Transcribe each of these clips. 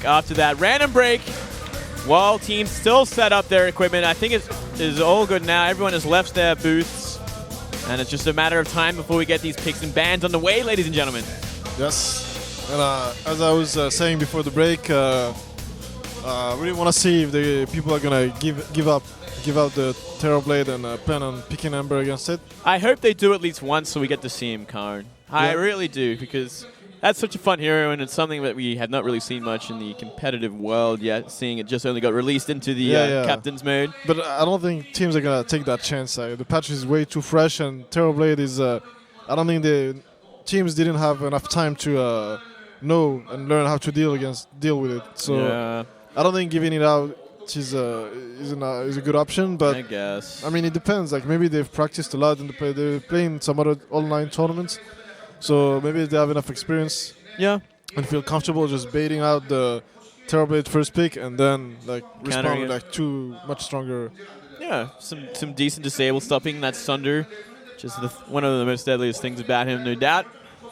after that random break. While teams still set up their equipment, I think it is all good now. Everyone has left their booths, and it's just a matter of time before we get these picks and bans on the way, ladies and gentlemen. Yes, and as I was saying before the break, I really want to see if the people are gonna give out the Terrorblade and plan on picking Ember against it. I hope they do at least once so we get to see him, Karn. I really do, because that's such a fun hero, and it's something that we have not really seen much in the competitive world yet, seeing it just only got released into the captain's mode. But I don't think teams are going to take that chance. The patch is way too fresh, and Terrorblade is... I don't think the teams didn't have enough time to know and learn how to deal with it. So I don't think giving it out is a good option, but I guess. I mean, it depends. Like, maybe they've practiced a lot and they're playing some other online tournaments. So maybe they have enough experience and feel comfortable just baiting out the Terrorblade first pick and then like respond with like two much stronger. Yeah, some decent disable stopping. That's Sunder, just one of the most deadliest things about him, no doubt.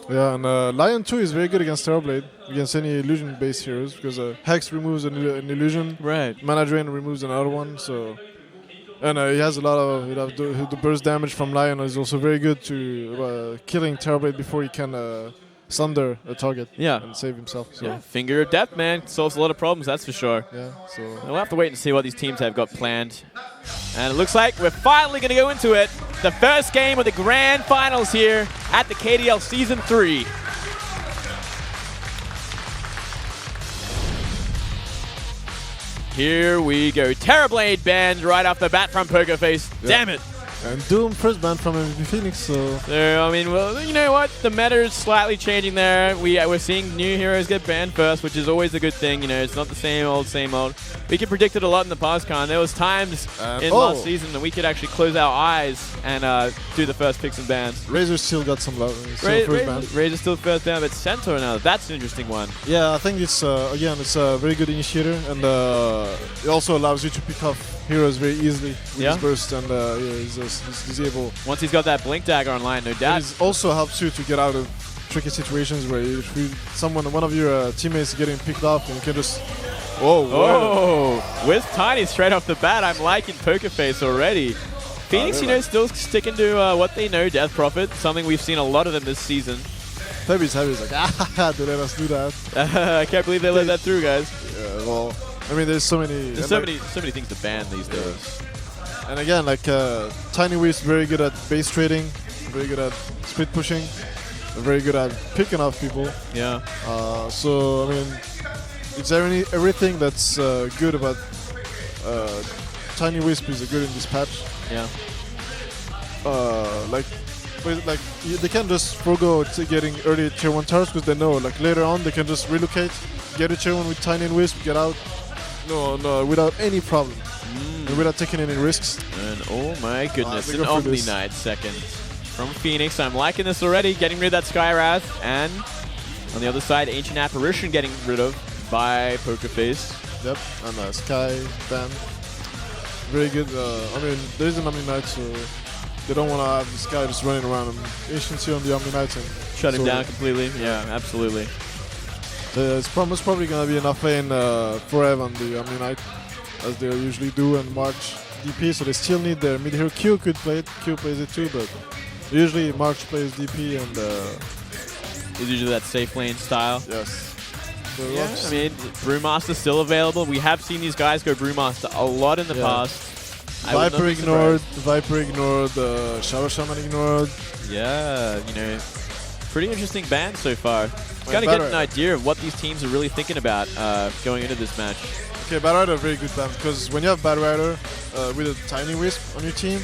Yeah, and Lion 2 is very good against Terrorblade, against any illusion-based heroes, because Hex removes an illusion, Mana Drain removes another one, so... And he has a lot of the burst damage from Lion is also very good to killing Terrorblade before he can sunder a target and save himself. So. Yeah, Finger of Death, man, solves a lot of problems, that's for sure. Yeah, so we'll have to wait and see what these teams have got planned. And it looks like we're finally going to go into it. The first game of the grand finals here at the KDL Season 3. Here we go. Terrorblade banned right off the bat from Pokerface. Damn it. And Doom first ban from MVP Phoenix, so... I mean, well, you know what? The meta is slightly changing there. We're seeing new heroes get banned first, which is always a good thing. You know, it's not the same old, same old. We could predict it a lot in the past, Khan. There was times in last season that we could actually close our eyes and do the first picks and bans. Razor still got some love. Razor still first ban, but Centaur now. That's an interesting one. Yeah, I think it's, again, it's a very good initiator, and it also allows you to pick off heroes very easily with his burst, and he's able. Once he's got that Blink Dagger online, no doubt. It also helps you to get out of tricky situations where if one of your teammates is getting picked off, and you can just... with Tiny straight off the bat, I'm liking Pokerface already. Phoenix, still sticking to what they know, Death Prophet, something we've seen a lot of them this season. Heavy's like, they let us do that. I can't believe they let that through, guys. Yeah, well, I mean, there's so many things to ban these days. And again, like Tiny Wisp, very good at base trading, very good at split pushing, very good at picking off people. Yeah. So I mean, is there everything that's good about Tiny Wisp is good in this patch? Yeah. Like they can just forego getting early Tier 1 towers because they know like later on they can just relocate, get a Tier 1 with Tiny and Wisp, get out. No, without any problem. And without taking any risks. And oh my goodness, an Omni Knight second from Phoenix. I'm liking this already, getting rid of that Sky Wrath. And on the other side, Ancient Apparition getting rid of by Pokerface. Yep, and Sky ban. Very good. I mean, there's an Omni Knight, so they don't want to have this guy just running around and Anciency on the Omni Knight and shut him down completely. Yeah, absolutely. It's probably going to be enough lane forever on the Omni Knight, as they usually do, and March DP, so they still need their mid hero. Q could play it, Q plays it too, but usually March plays DP and... it's usually that safe lane style. Yes. So I mean, Brewmaster's still available. We have seen these guys go Brewmaster a lot in the past. Viper ignored, Shadow Shaman ignored. Yeah, pretty interesting ban so far. Got to get an idea of what these teams are really thinking about going into this match. Okay, Bad Rider, very good ban, because when you have Bad Rider with a Tiny Wisp on your team,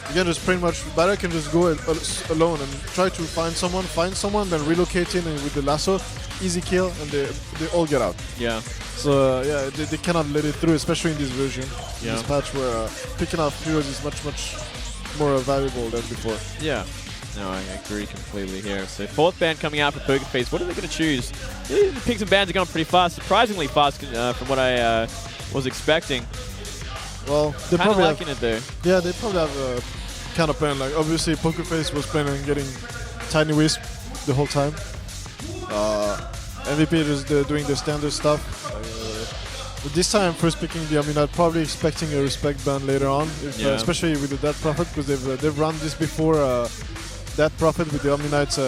you can just pretty much, Bad Rider can just go alone and try to find someone, then relocate in and with the lasso, easy kill, and they all get out. Yeah. So they cannot let it through, especially in this version, in this patch where picking off heroes is much more valuable than before. Yeah. No, I agree completely here. So fourth ban coming out for Pokerface. What are they going to choose? The picks and bans are going pretty fast, surprisingly fast from what I was expecting. Well, they're probably liking it though. Yeah, they probably have a kind of plan. Like obviously, Pokerface was planning on getting Tiny Wisp the whole time. MVP is doing the standard stuff. But this time, first picking the Omni-Knight, probably expecting a respect ban later on, especially with the Death Prophet, because they've run this before. Death Prophet with the Omni-Knight's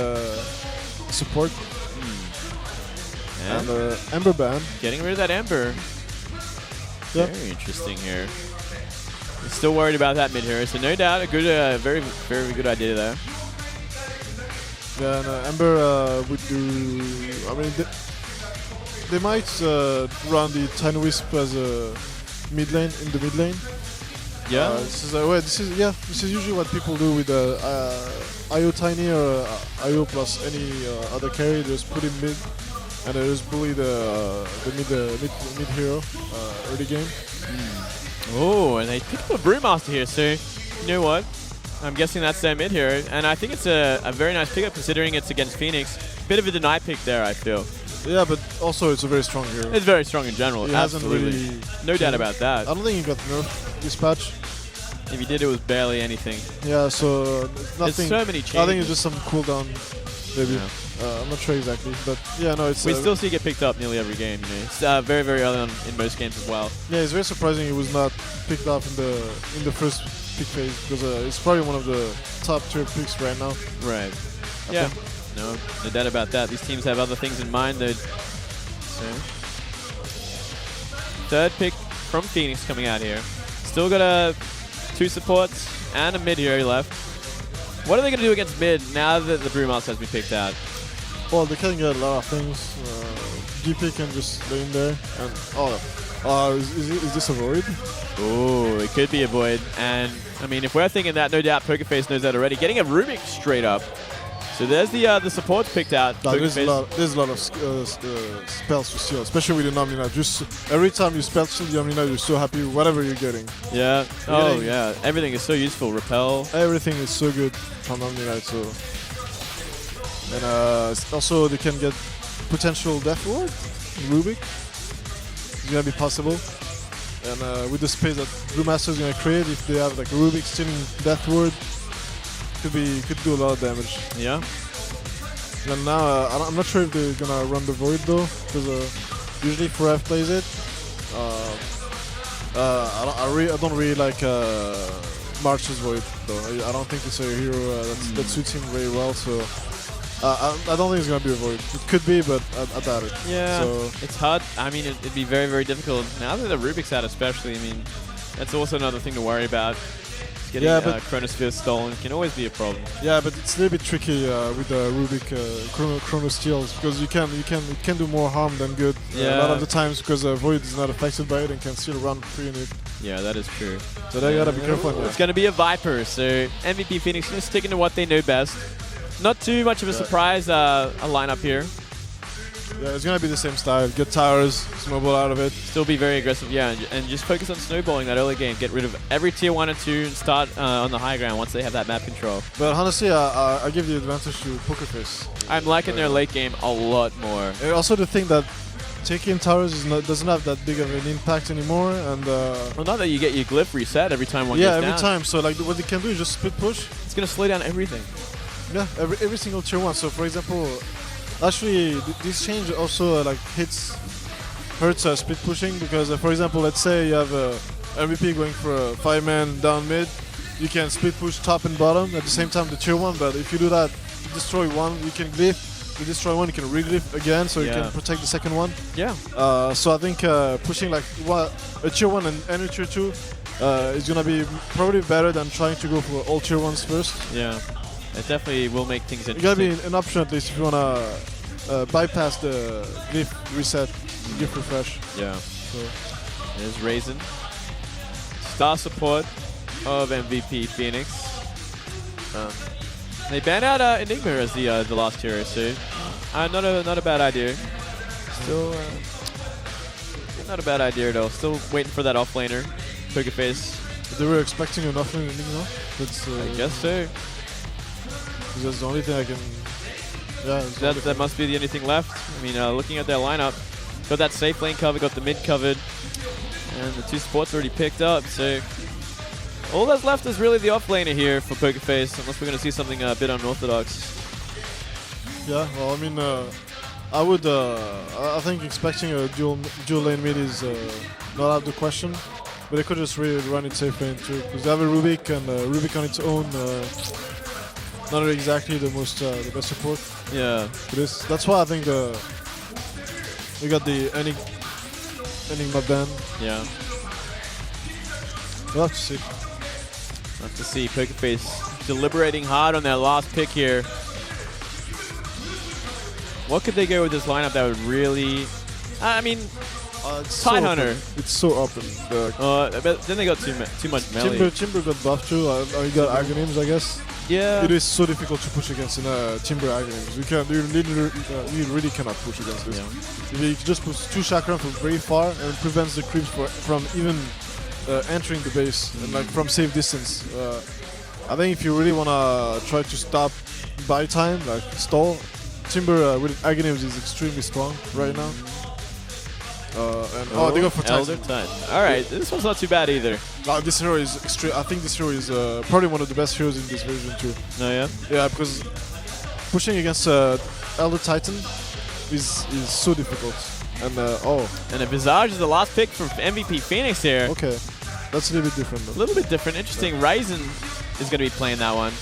support. And Ember ban. Getting rid of that Ember. Yep. Very interesting here. Still worried about that mid hero, so no doubt a good, very, very good idea there. Yeah, and Ember would do. I mean, they might run the Tiny Wisp as a mid lane in the mid lane. Yeah. This is usually what people do with IO Tiny or IO plus any other carry. Just put in mid, and they just bully the mid hero early game. Oh, and they picked up a Brewmaster here, so you know what? I'm guessing that's their mid hero, and I think it's a very nice pickup considering it's against Phoenix. Bit of a deny pick there, I feel. Yeah, but also it's a very strong hero. It's very strong in general, it absolutely. Hasn't really no doubt about that. I don't think he got nerfed this patch. If he did, it was barely anything. Yeah, so nothing. There's so many changes. I think it's just some cooldown, maybe. Yeah. I'm not sure exactly, but yeah, no, it's. We still see it get picked up nearly every game. You know, it's very, very early on in most games as well. Yeah, it's very surprising it was not picked up in the first pick phase because it's probably one of the top tier picks right now. Right. Yeah. No doubt about that. These teams have other things in mind. So, third pick from Phoenix coming out here. Still got 2 supports and a mid hero left. What are they going to do against mid now that the Brewmaster has been picked out? Well, they can get a lot of things. GP can just lay in there. And is this a void? Oh, it could be a void. And I mean, if we're thinking that, no doubt Pokerface knows that already. Getting a Rubik straight up. So there's the supports picked out. No, there's a lot of spells to steal, especially with the Omni-Knight. Just every time you spell steal the Omni-Knight, you're so happy with whatever you're getting. Yeah. Yeah. Everything is so useful. Repel. Everything is so good from Omni-Knight. So. And also they can get potential Death Ward, Rubik. It's gonna be possible. And with the space that Brewmaster is gonna create, if they have like a Rubik stealing Death Ward, could do a lot of damage. Yeah. And now I'm not sure if they're gonna run the Void though, because usually 4F plays it. I don't really like March's Void though. I don't think it's a hero that suits him very well. So. I don't think it's going to be a void. It could be, but I doubt it. Yeah, so it's hard. I mean, it'd be very, very difficult. Now that the Rubik's out especially, I mean, that's also another thing to worry about. Getting Chronosphere stolen can always be a problem. Yeah, but it's a little bit tricky with the Rubik Chrono Steals, because it can do more harm than good a lot of the times, because Void is not affected by it and can still run free in it. Yeah, that is true. So they gotta be careful. It's going to be a Viper, so MVP Phoenix is sticking to what they know best. Not too much of a surprise lineup here. Yeah, it's going to be the same style. Get towers, snowball out of it. Still be very aggressive, yeah, and just focus on snowballing that early game. Get rid of every tier 1 and 2 and start on the high ground once they have that map control. But honestly, I give the advantage to Pokerface. I'm liking their late game a lot more. And also the thing that taking towers doesn't have that big of an impact anymore, and well, not that you get your glyph reset every time one goes down. Yeah, every time. So like what they can do is just split push. It's going to slow down everything. Yeah, every single tier 1. So for example, actually this change also hurts split pushing, because for example, let's say you have a MVP going for a 5-man down mid, you can split push top and bottom at the same time the tier 1, but if you do that, you destroy one, you can glyph, you destroy one, you can re-glyph again, so you can protect the second one. Yeah. So I think pushing like a tier 1 and a tier 2 is gonna be probably better than trying to go for all tier 1s first. Yeah. It definitely will make things interesting. It gotta be an option at least if you wanna bypass the glyph reset, glyph refresh. Yeah. So there's Raisin, star support of MVP Phoenix. They banned out Enigma as the last hero, so not a bad idea. Still not a bad idea at all. Still waiting for that offlaner, Pokerface. They were expecting an offlaner Enigma. I guess so. That's the only thing I can. Yeah, that must be the only thing left. I mean, looking at their lineup, got that safe lane covered, got the mid covered, and the 2 supports already picked up. So all that's left is really the offlaner here for Pokerface, unless we're going to see something a bit unorthodox. Yeah, well, I mean, I would. I think expecting a dual lane mid is not out of the question, but they could just really run it safe lane too, because they have a Rubik, and Rubik on its own, not exactly the best support. Yeah. For this. That's why I think we got the Enigma band. Yeah. We'll have to see. We'll have to see. Pokerface deliberating hard on their last pick here. What could they go with this lineup that would really... I mean, Tide Hunter. It's so open. But then they got too much melee. Timber got buffed too. He got Aghanim's, I guess. Yeah. It is so difficult to push against in Timber Aghanim's. You really cannot push against this. Yeah. If you just push 2 chakram from very far and prevents the creeps from even entering the base and like from safe distance. I think if you really want to try to stop buy time, like stall, Timber with Aghanim's is extremely strong right now. They go for Elder Titan. Alright, this one's not too bad either. This hero is extreme. I think this hero is probably one of the best heroes in this version too. Oh yeah? Yeah, because pushing against Elder Titan is so difficult. And and a Visage is the last pick from MVP Phoenix here. Okay, that's a little bit different though. A little bit different. Interesting. Ryzen is going to be playing that one.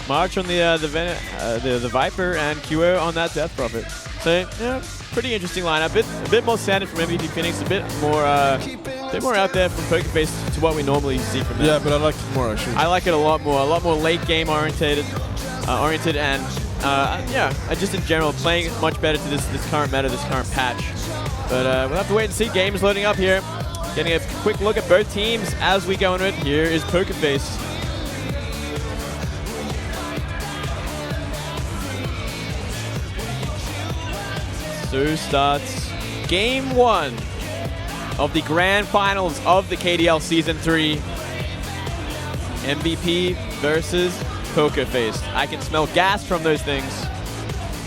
March on the Viper, and QO on that Death Prophet. So yeah, pretty interesting lineup. A bit more standard from MVP Phoenix. A bit more out there from Pokerface to what we normally see from them. Yeah, but I like it more actually. I like it a lot more late game oriented, and just in general playing much better to this current meta, this current patch. But we'll have to wait and see. Games loading up here. Getting a quick look at both teams as we go into it. Here is Pokerface. So starts Game 1 of the Grand Finals of the KDL Season 3. MVP versus Pokerface. I can smell gas from those things.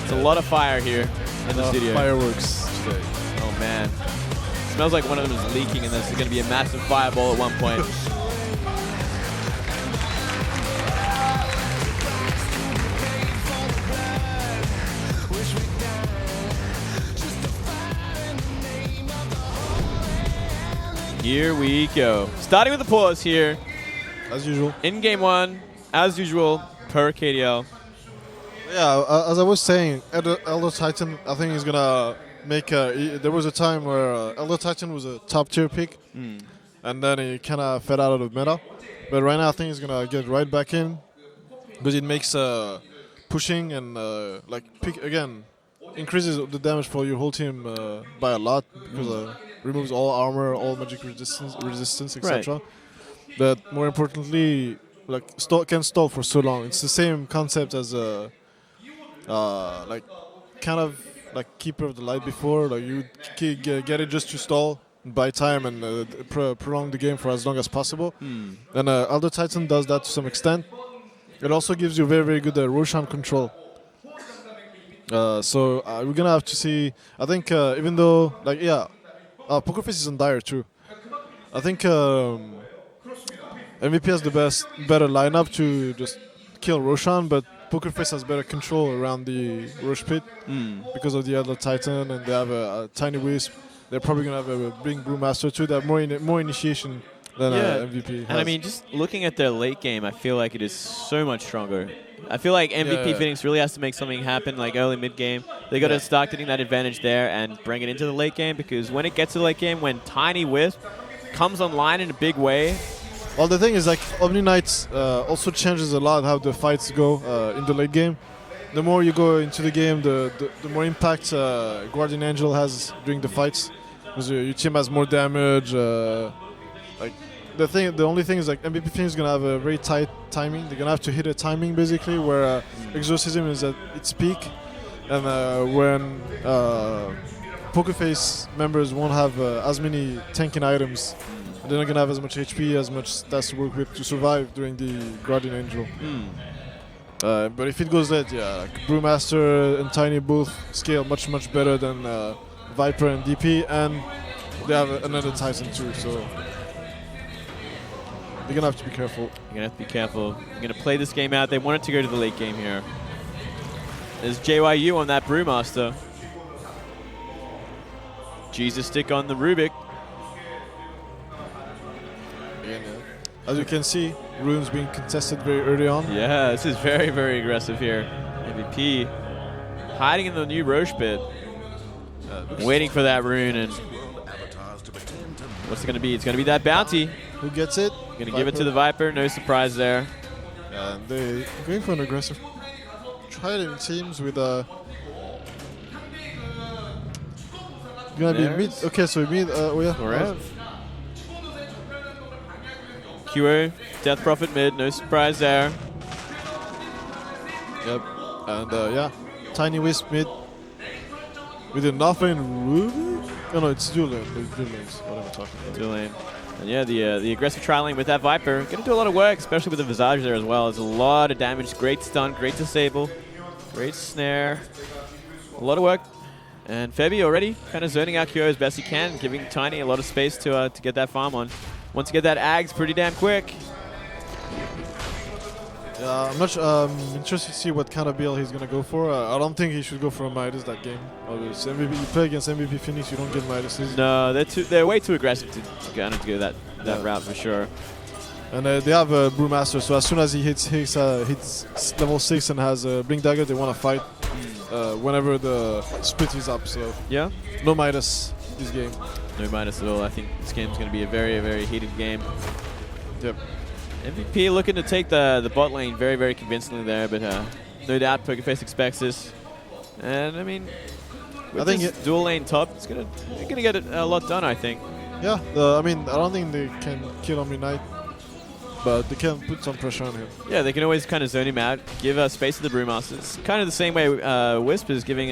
It's a lot of fire here in the studio. Fireworks today. Oh man. Smells like one of them is leaking and this is going to be a massive fireball at one point. Here we go. Starting with the pause here. As usual. In Game 1, as usual, per KDL. Yeah, as I was saying, Elder Titan, I think, is going to make there was a time where Elder Titan was a top tier pick, and then he kind of fed out of the meta. But right now, I think he's going to get right back in, because it makes pushing and, pick again, increases the damage for your whole team by a lot, because removes all armor, all magic resistance, etc. Right. But more importantly, can stall for so long. It's the same concept as Keeper of the Light before. Like you get it just to stall, buy time, and prolong the game for as long as possible. And Elder Titan does that to some extent. It also gives you very, very good Roshan control. So we're gonna have to see. I think even though Pokerface is on Dire too. I think MVP has the better lineup to just kill Roshan, but Pokerface has better control around the Rosh Pit because of the Elder Titan, and they have a tiny Wisp. They're probably gonna have a big Brewmaster too. They have more initiation than MVP has. And I mean, just looking at their late game, I feel like it is so much stronger. I feel like MVP Phoenix really has to make something happen, like early mid game. They got to start getting that advantage there and bring it into the late game, because when it gets to the late game, when Tiny Wisp comes online in a big way. Well, the thing is, Omni Knights also changes a lot how the fights go in the late game. The more you go into the game, the more impact Guardian Angel has during the fights, because your team has more damage. The only thing is MVP Phoenix is gonna have a very tight timing. They're gonna have to hit a timing basically where Exorcism is at its peak, and when Pokerface members won't have as many tanking items, they're not gonna have as much HP, as much stats to work with to survive during the Guardian Angel. But if it goes late, Brewmaster and Tiny both scale much better than Viper and DP, and they have another Titan too. So. You're going to have to be careful. You're going to have to be careful. You're going to play this game out. They want it to go to the late game here. There's JYU on that Brewmaster. Jesus stick on the Rubik. As you can see, runes being contested very early on. Yeah, this is very, very aggressive here. MVP hiding in the new Roche pit. Waiting for that rune, and what's it going to be? It's going to be that bounty. Who gets it? Going to give it to the Viper. No surprise there. And they're going for an aggressive trident teams with a... Gonna be mid. Okay, so mid. Oh yeah. QO, Death Prophet mid. No surprise there. Yep. And yeah, Tiny Wisp mid. With a nothing Ruby? Oh no, it's dual lane. Dual lanes. What am I talking about? Dual lane. And yeah, the aggressive trialing with that Viper. Going to do a lot of work, especially with the Visage there as well. There's a lot of damage. Great stun, great disable, great snare. A lot of work. And Febby already kind of zoning out QO as best he can, giving Tiny a lot of space to get that farm on. Once you get that Ags pretty damn quick. Yeah, I'm much interested to see what kind of build he's going to go for. I don't think he should go for a Midas that game. Obviously, you play against MVP Phoenix, you don't get Midas. No, they're way too aggressive to go that route for sure. And they have a Brewmaster, so as soon as he hits level 6 and has a Blink Dagger, they want to fight whenever the split is up. So yeah, no Midas this game. No Midas at all. I think this game's going to be a very, very heated game. Yep. MVP looking to take the bot lane very, very convincingly there, but no doubt Pokerface expects this. And I mean, with this dual lane top, it's gonna get a lot done, I think. Yeah, I mean, I don't think they can kill Omni Knight, but they can put some pressure on him. Yeah, they can always kind of zone him out, give space to the Brewmaster. It's kind of the same way Wisp is giving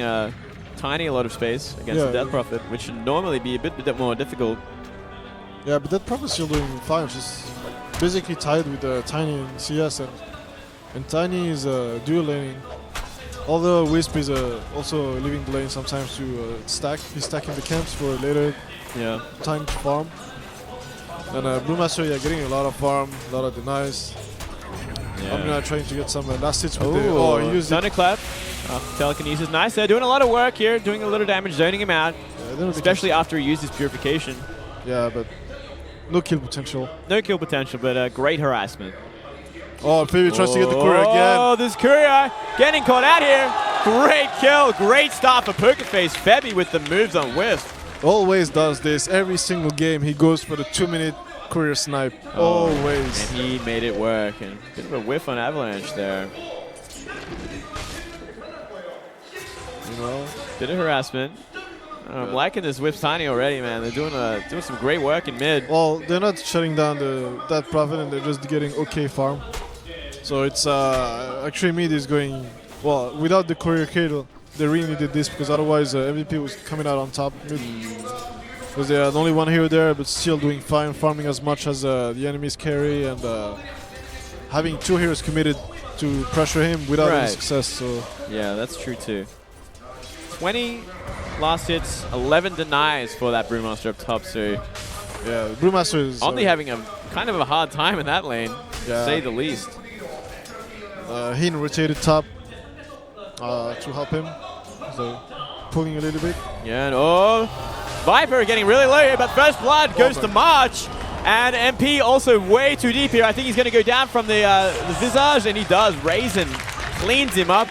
Tiny a lot of space against the Death Prophet, which should normally be a bit more difficult. Yeah, but Death Prophet's still doing fine. She's basically tied with Tiny in CS, and Tiny is dual laning. Although Wisp is also leaving the lane sometimes to stack. He's stacking the camps for later time to farm. And Brewmaster, getting a lot of farm, a lot of denies. Yeah. I'm gonna trying to get some last hits with the... use Thunderclap. Telekinesis, nice. They're doing a lot of work here, doing a little damage, zoning him out. Yeah, especially after he used his Purification. Yeah, but no kill potential. No kill potential, but great harassment. Oh, Febby tries to get the courier again. Oh, this courier getting caught out here. Great kill, great start for Pokerface. Febby with the moves on Wisp. Always does this. Every single game he goes for the 2-minute courier snipe. Always. And he made it work. And a bit of a whiff on Avalanche there. You know, bit of harassment. I'm liking this Wisp Tiny already, man. They're doing some great work in mid. Well, they're not shutting down that Prophet, and they're just getting okay farm. So it's actually mid is going well without the courier kill. They really needed this because otherwise MVP was coming out on top mid. Because they had only one hero there, but still doing fine, farming as much as the enemy's carry, and having 2 heroes committed to pressure him without any success. So yeah, that's true too. 20 last hits, 11 denies for that Brewmaster up top. So yeah, Brewmaster is only having a kind of a hard time in that lane, to say the least. He rotated top to help him, so pulling a little bit. Yeah, and Viper getting really low here, but first blood goes to March. And MP also way too deep here. I think he's going to go down from the Visage, and he does. Raisin cleans him up.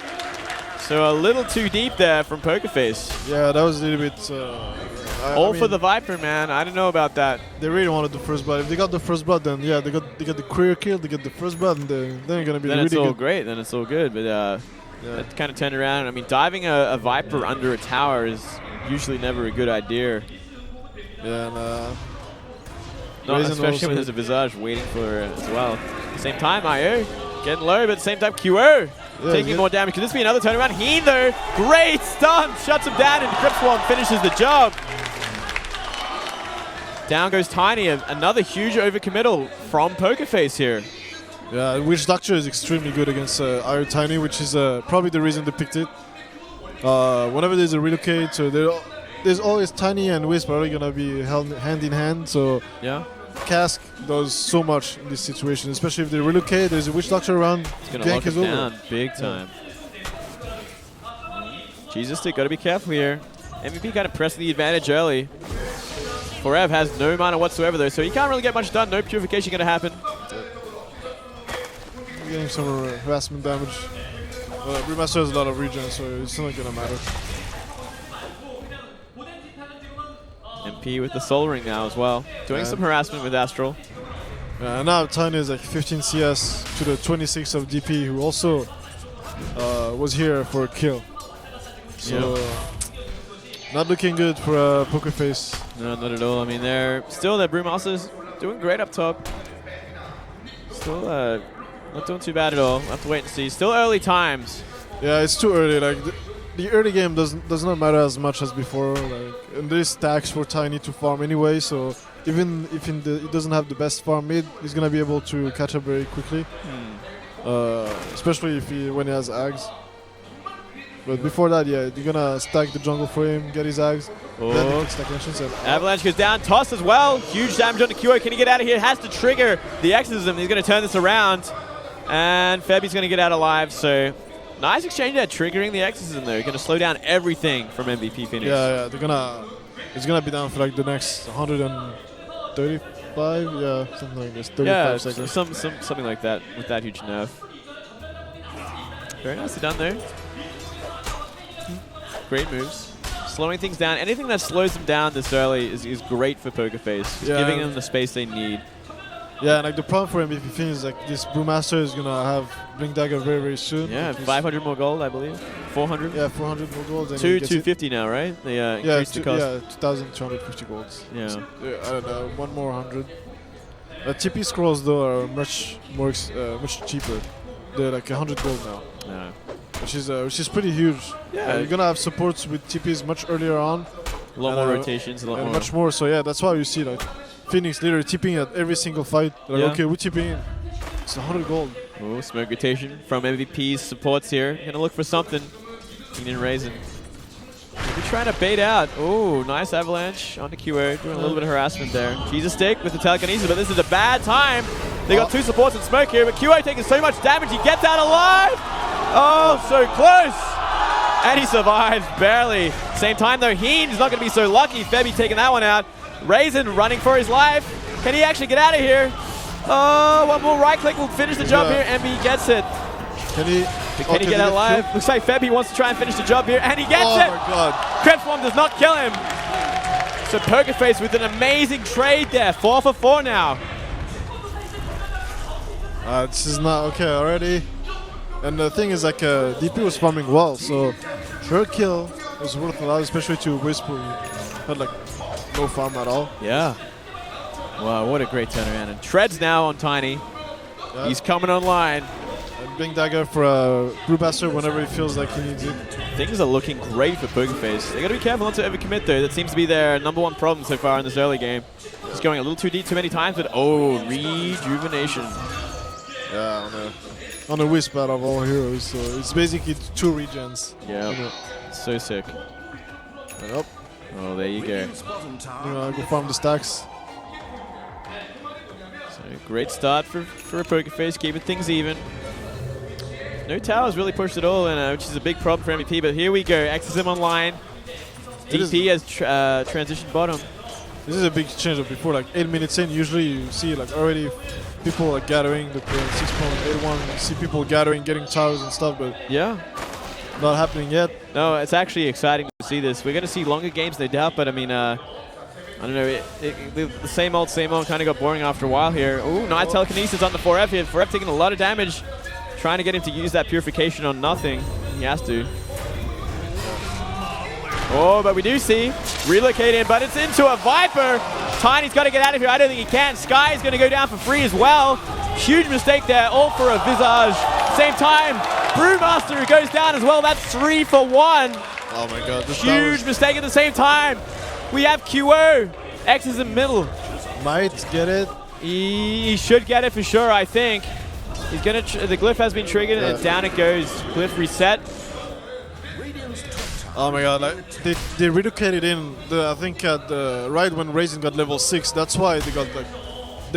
So a little too deep there from Pokerface. Yeah, that was a little bit... I mean, for the Viper, man. I don't know about that. They really wanted the first blood. If they got the first blood, then yeah, they got the courier kill, they get the first blood, and then they're going to be really good. Then it's all great. Then it's all good. But that kind of turned around. I mean, diving a Viper under a tower is usually never a good idea. Yeah, and... Not especially when there's a Visage waiting for her as well. At the same time, IO getting low, but at the same time, QO taking more damage. Could this be another turnaround? Heen, though, great stun, shuts him down, and Grip Swarm finishes the job. Down goes Tiny, another huge overcommittal from Pokerface here. Yeah, Witch Doctor is extremely good against IO Tiny, which is probably the reason they picked it. Whenever there's a relocate, so there's always Tiny and Wisp are going to be held hand in hand, so yeah. Cask does so much in this situation, especially if they relocate. There's a Witch Doctor around. It's going to lock him down big time. Jesus, they got to be careful here. MVP kind of pressing the advantage early. Forev has no mana whatsoever though, so he can't really get much done. No purification going to happen. Getting some harassment damage. Brewmaster has a lot of regen, so it's not going to matter. MP with the Soul Ring now as well. Doing some harassment with Astral. Now Tiny is like 15 CS to the 26 of DP, who also was here for a kill. So not looking good for pokerface. No, not at all. I mean, their Brewmaster's doing great up top. Still not doing too bad at all. We'll have to wait and see. Still early times. Yeah, it's too early. Like the early game does not matter as much as before. Like, and there's stacks for Tiny to farm anyway, so even if he doesn't have the best farm mid, he's gonna be able to catch up very quickly. Especially when he has Ags. But before that, yeah, you're gonna stack the jungle for him, get his Ags. Then he can stack Ancients and Avalanche goes down, toss as well. Huge damage on the QO. Can he get out of here? Has to trigger the Exorcism. He's gonna turn this around. And Febby's gonna get out alive, so nice exchange there, triggering the Exorcism though. Gonna slow down everything from MVP Phoenix. Yeah, it's gonna be down for like the next 135, yeah, something like this, 35 seconds. Something like that with that huge nerf. Very nicely done there. Great moves. Slowing things down. Anything that slows them down this early is great for pokerface. Giving them the space they need. Yeah, and like the problem for MVP Phoenix is like this Brewmaster is gonna have Blink Dagger very, very soon. Yeah, 500 more gold, I believe. 400? Yeah, 400 more gold. 250 now, right? They increased the cost. Yeah, 2,250 golds. Yeah. So, I don't know, one more 100. TP scrolls though are much cheaper. They're like 100 gold now. Yeah. Which is pretty huge. Yeah. You're gonna have supports with TPs much earlier on. A lot more rotations, a lot more. Much more. So yeah, that's why you see like Phoenix literally tipping at every single fight. Like, okay, we're tipping in. It's 100 gold. Oh, smoke rotation from MVP's supports here. Gonna look for something. Keenan Raisin. Maybe trying to bait out. Oh, nice avalanche onto QO. Doing a little bit of harassment there. Jesus stick with the telekinesis, but this is a bad time. They got two supports and smoke here, but QO taking so much damage. He gets out alive. Oh, so close. And he survives, barely. Same time though, Heen's not gonna be so lucky. Febby taking that one out. Raisin running for his life. Can he actually get out of here? Oh, one more right click will finish the job here. MB gets it. Can he get out alive? Looks like Febby wants to try and finish the job here, and he gets it! Oh my god. Krebs Swarm does not kill him. So pokerface with an amazing trade there. 4 for 4 now. This is not okay already. And the thing is like DP was farming well, so her kill was worth a lot, especially to Wisp who had like no farm at all. Yeah. Wow, what a great turnaround. And Treads now on Tiny. Yeah. He's coming online. And Blink Dagger for Brewmaster whenever he feels like he needs it. Things are looking great for pokerface. They got to be careful not to overcommit though. That seems to be their #1 problem so far in this early game. Just going a little too deep too many times, but oh, rejuvenation. Yeah, on a Wisp out of all heroes, so it's basically 2 regens. Yeah, so sick. And up. Oh, there you go. Go farm the stacks. So great start for a pokerface, keeping things even. No towers really pushed at all, which is a big problem for MVP, but here we go. Exorcism online. DP has transitioned bottom. This is a big change of before, like 8 minutes in, usually you see like already people like gathering the 6.81, you see people gathering, getting towers and stuff, but yeah, not happening yet. No, it's actually exciting to see this. We're going to see longer games, no doubt, but I mean, I don't know, the same old kind of got boring after a while here. Oh, nice telekinesis on the 4F here. 4F taking a lot of damage, trying to get him to use that purification on nothing. He has to. Oh, but we do see relocating, but it's into a Viper. Tiny's got to get out of here. I don't think he can. Sky's going to go down for free as well. Huge mistake there, all for a Visage. Same time, Brewmaster goes down as well. That's 3 for 1. Oh my god. Huge mistake at the same time. We have QO. X is in the middle. Might get it. He should get it for sure, I think. He's gonna. The glyph has been triggered, and down it goes. Glyph reset. Oh my god, like they relocated in I think at right when Raisin got level 6. That's why they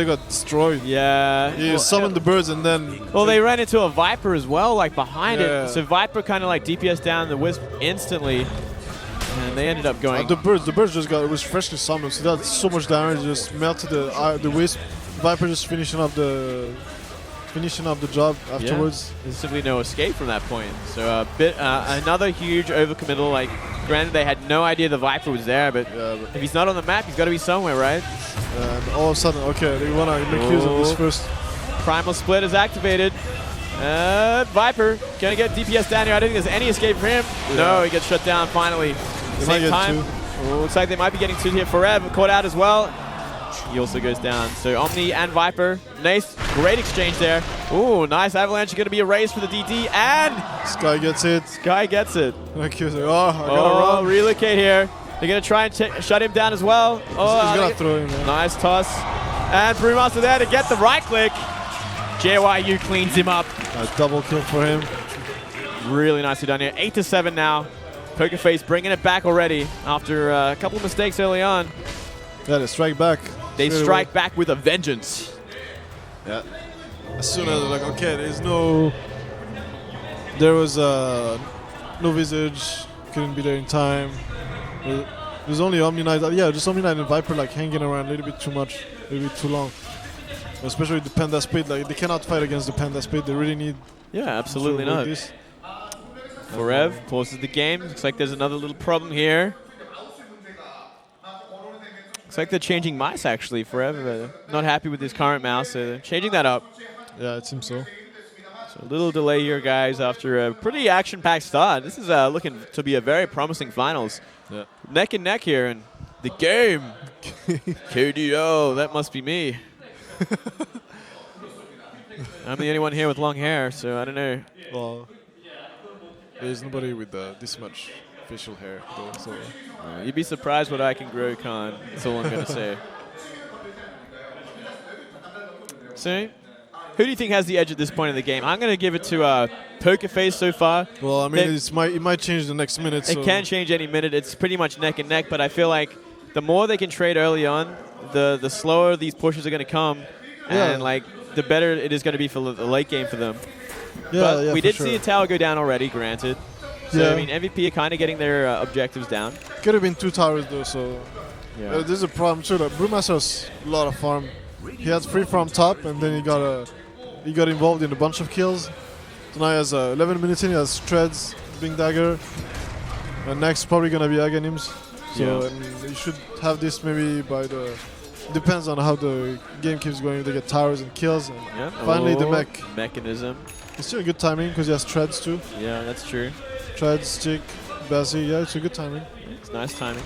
got destroyed. Yeah. He summoned the birds and then they ran into a Viper as well, like behind it. So Viper kind of like DPS down the Wisp instantly. And they ended up going... The birds just got, it was freshly summoned, so that's so much damage, just melted the wisp. Viper just finishing up the job afterwards. Yeah. There's simply no escape from that point. So another huge overcommittal. Like, granted, they had no idea the Viper was there, but if he's not on the map, he's got to be somewhere, right? And all of a sudden, okay, they want to make use of this first. Primal Split is activated. Viper gonna get DPS down here. I don't think there's any escape for him. Yeah. No, he gets shut down finally. Same time. Looks like they might be getting two here. Forever caught out as well. He also goes down. So Omni and Viper. Nice, great exchange there. Ooh, nice Avalanche. Going to be erased for the DD, and Sky gets it. Sky gets it. Like, I gotta run. Relocate here. They're going to try and shut him down as well. Oh, he's going to throw him. Man. Nice toss. And Brewmaster there to get the right click. JYU cleans him up. A double kill for him. Really nicely done here. 8-7 now. Pokerface bringing it back already after a couple of mistakes early on. Yeah, they strike back. They strike back with a vengeance. Yeah. As soon as they're like, okay, there was no Visage, couldn't be there in time. There's only Omni Knight. Yeah, just Omni Knight and Viper like hanging around a little bit too much, a little bit too long. Especially with the Panda Spade, like they cannot fight against the Panda Spade. They really need. Yeah, absolutely not. Forev pauses the game. Looks like there's another little problem here. Looks like they're changing mice actually. Forever not happy with his current mouse, so they're changing that up. Yeah, it seems so. So a little delay here, guys, after a pretty action-packed start. This is looking to be a very promising finals. Yeah. Neck and neck here, and the game. KDL, that must be me. I'm the only one here with long hair, so I don't know. Well, there's nobody with this much facial hair, though, so. You'd be surprised what I can grow, Khan. That's all I'm going to say. So, who do you think has the edge at this point in the game? I'm going to give it to Pokerface so far. Well, I mean, it might change the next minute. It can change any minute. It's pretty much neck and neck, but I feel like the more they can trade early on, the slower these pushes are going to come, and like the better it is going to be for the late game for them. Yeah, but we did see a tower go down already, granted. So, yeah. I mean, MVP are kind of getting their objectives down. Could have been 2 towers, though, so... Yeah. There's a problem, too. Brewmaster has a lot of farm. He had free farm top, and then he got involved in a bunch of kills. So now he has 11 minutes in, he has Treads, Big Dagger, and next probably going to be Aghanims. So and you should have this maybe by the... Depends on how the game keeps going. If they get towers and kills, and finally the mech. Mechanism. It's still a good timing, because he has Treads, too. Yeah, that's true. Treads, Stick, Bazzy, yeah, it's a good timing. It's nice timing.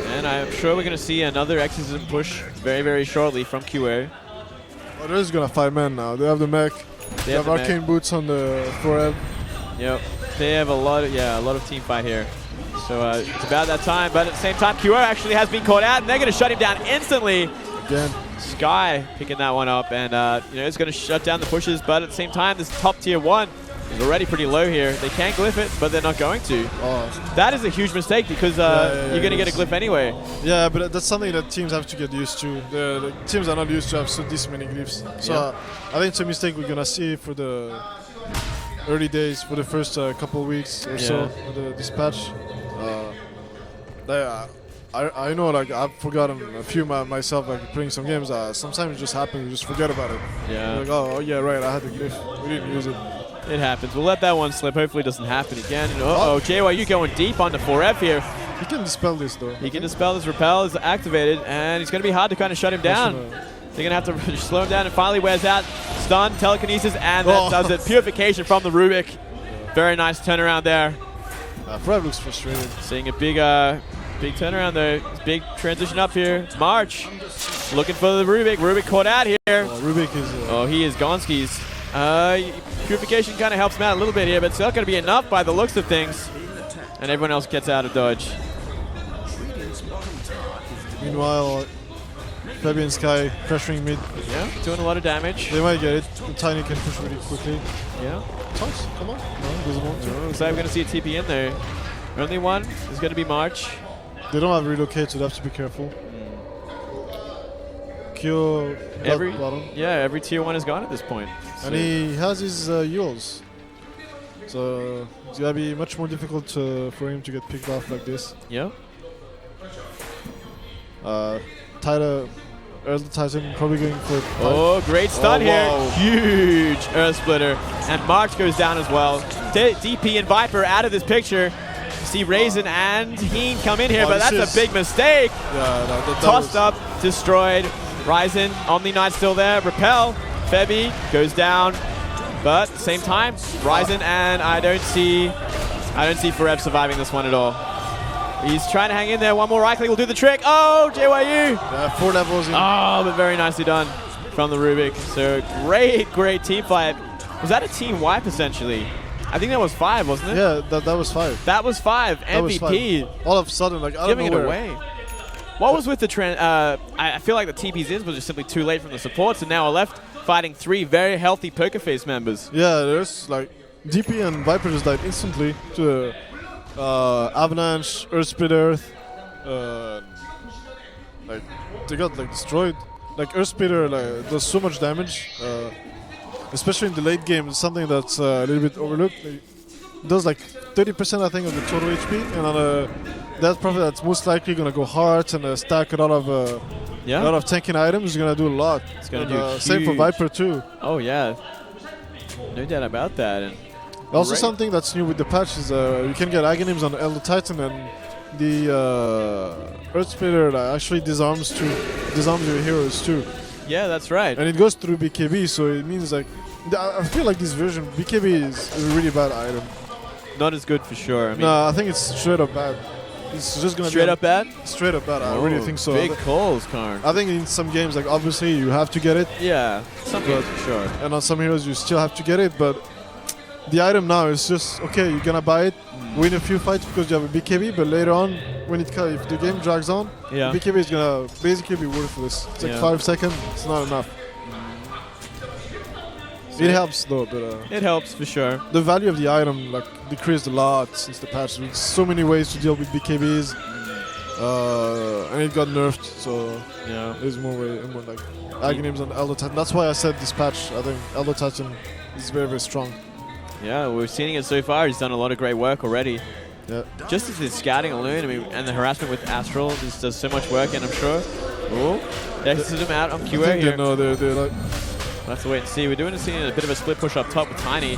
And I'm sure we're going to see another Exorcism push very, very shortly from QA. Oh, they're just going to 5-man now. They have the mech. They have Arcane Boots on the Forev. Yep. They have a lot of team fight here. So it's about that time, but at the same time, QA actually has been caught out, and they're going to shut him down instantly. Again. Sky picking that one up, and it's going to shut down the pushes, but at the same time, this top tier 1 is already pretty low here. They can glyph it, but they're not going to. Oh. That is a huge mistake because you're going to get a glyph anyway. Yeah, but that's something that teams have to get used to. The teams are not used to have this many glyphs. So I think it's a mistake we're going to see for the early days, for the first couple weeks or so of the patch. I know, like, I've forgotten a few myself, like, playing some games. Sometimes it just happens, you just forget about it. Yeah. Like, oh, yeah, right, I had the glyph. We didn't use it. It happens. We'll let that one slip. Hopefully it doesn't happen again. And JYU going deep onto 4F here. He can dispel this, though. He can dispel this. Repel is activated, and it's going to be hard to kind of shut him down. They're going to have to slow him down, and finally wears out. Stun, telekinesis, and that does it. Purification from the Rubik. Very nice turnaround there. 4F looks frustrated. Seeing a big turnaround there. Big transition up here. March looking for the Rubik. Rubik caught out here. Rubik is... he is Gonski's. Purification kind of helps him out a little bit here, but it's not going to be enough by the looks of things. And everyone else gets out of dodge. Meanwhile, Fabi and Sky pressuring mid. Yeah, doing a lot of damage. They might get it. Tiny can push really quickly. Yeah. Toss, come on. No, doesn't want to. Looks like we're going to see a TP in there. Only one is going to be March. They don't have relocate, so they have to be careful. Kyo bottom. Yeah, every tier 1 is gone at this point. So. And he has his Yules. So it's gonna be much more difficult for him to get picked off like this. Yeah. Tighter. Earth Titan probably going for it. Oh, great stun here. Wow. Huge Earth Splitter. And March goes down as well. DP and Viper out of this picture. You see Raisin and Heen come in here, but that's a big mistake. Yeah, that Tossed up, destroyed. Ryzen, Omni Knight still there. Repel, Febby goes down. But at the same time, Ryzen and I don't see Forev surviving this one at all. He's trying to hang in there. One more right click will do the trick. Oh, JYU. Yeah, 4 levels in. Oh, but very nicely done from the Rubik. So great team fight. Was that a team wipe essentially? I think that was 5, wasn't it? Yeah, that was 5. That was 5. That was MVP. 5. All of a sudden, like, I giving don't know it away. What was with the trend? I feel like the TP's in was just simply too late from the supports, and now we're left fighting 3 very healthy Pokerface members. Yeah, there's like DP and Viper just died instantly to Avalanche, Earth Split Earth. Like they got like destroyed. Like Earth Splitter like does so much damage, especially in the late game. It's something that's a little bit overlooked. It does like 30% I think of the total HP, and on that profit that's most likely gonna go hard and stack a lot of tanking items. Is gonna do a lot. It's gonna do same for Viper too. Oh yeah, no doubt about that. And also something that's new with the patch is you can get Aghanims on Elder Titan, and the Earth Splitter actually disarms your heroes too. Yeah, that's right. And it goes through BKB, so it means like I feel like this version BKB is a really bad item. Not as good for sure. I mean, no, I think it's straight up bad. It's just gonna straight be up bad. Straight up bad. I really think so. Big calls, Karn. I think in some games, like obviously you have to get it. Yeah, some games for sure. And on some heroes you still have to get it, but the item now is just okay. You're gonna buy it, win a few fights because you have a BKB, but later on, if the game drags on, BKB is gonna basically be worthless. It's like 5 seconds. It's not enough. It helps though, but it helps for sure. The value of the item like decreased a lot since the patch. There's so many ways to deal with BKBs, and it got nerfed. So there's more like Aghanims on Elder Titan. That's why I said this patch. I think Elder Titan is very, very strong. Yeah, we've seen it so far. He's done a lot of great work already. Yeah. Just as his scouting alone, I mean, and the harassment with Astral just does so much work, and I'm sure. Oh, Exorcism out on QA here. They're like. We'll have to wait and see. We're doing a bit of a split push up top with Tiny.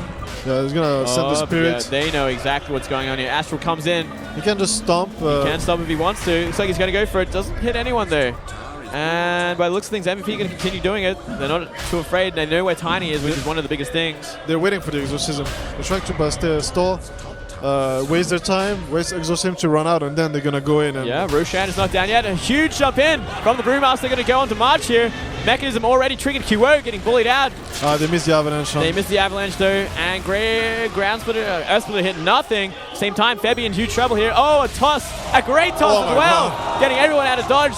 Yeah, he's gonna send the spirit. Yeah, they know exactly what's going on here. Astral comes in. He can just stomp. He can stomp if he wants to. Looks like he's gonna go for it. Doesn't hit anyone though. And by the looks of things, MVP gonna continue doing it. They're not too afraid. They know where Tiny is, which is one of the biggest things. They're waiting for the Exorcism. They're trying to bust their stall, waste their time, waste Exorcism to run out, and then they're gonna go in. And yeah, Roshan is not down yet. A huge jump in from the Brewmaster. They're gonna go on to March here. Mechanism already triggered QO, getting bullied out. They missed the Avalanche. They missed the Avalanche though, and Ground Splitter, Earth Splitter hit nothing. Same time, Febby in huge trouble here. Oh, a toss, a great toss as well. God. Getting everyone out of dodge.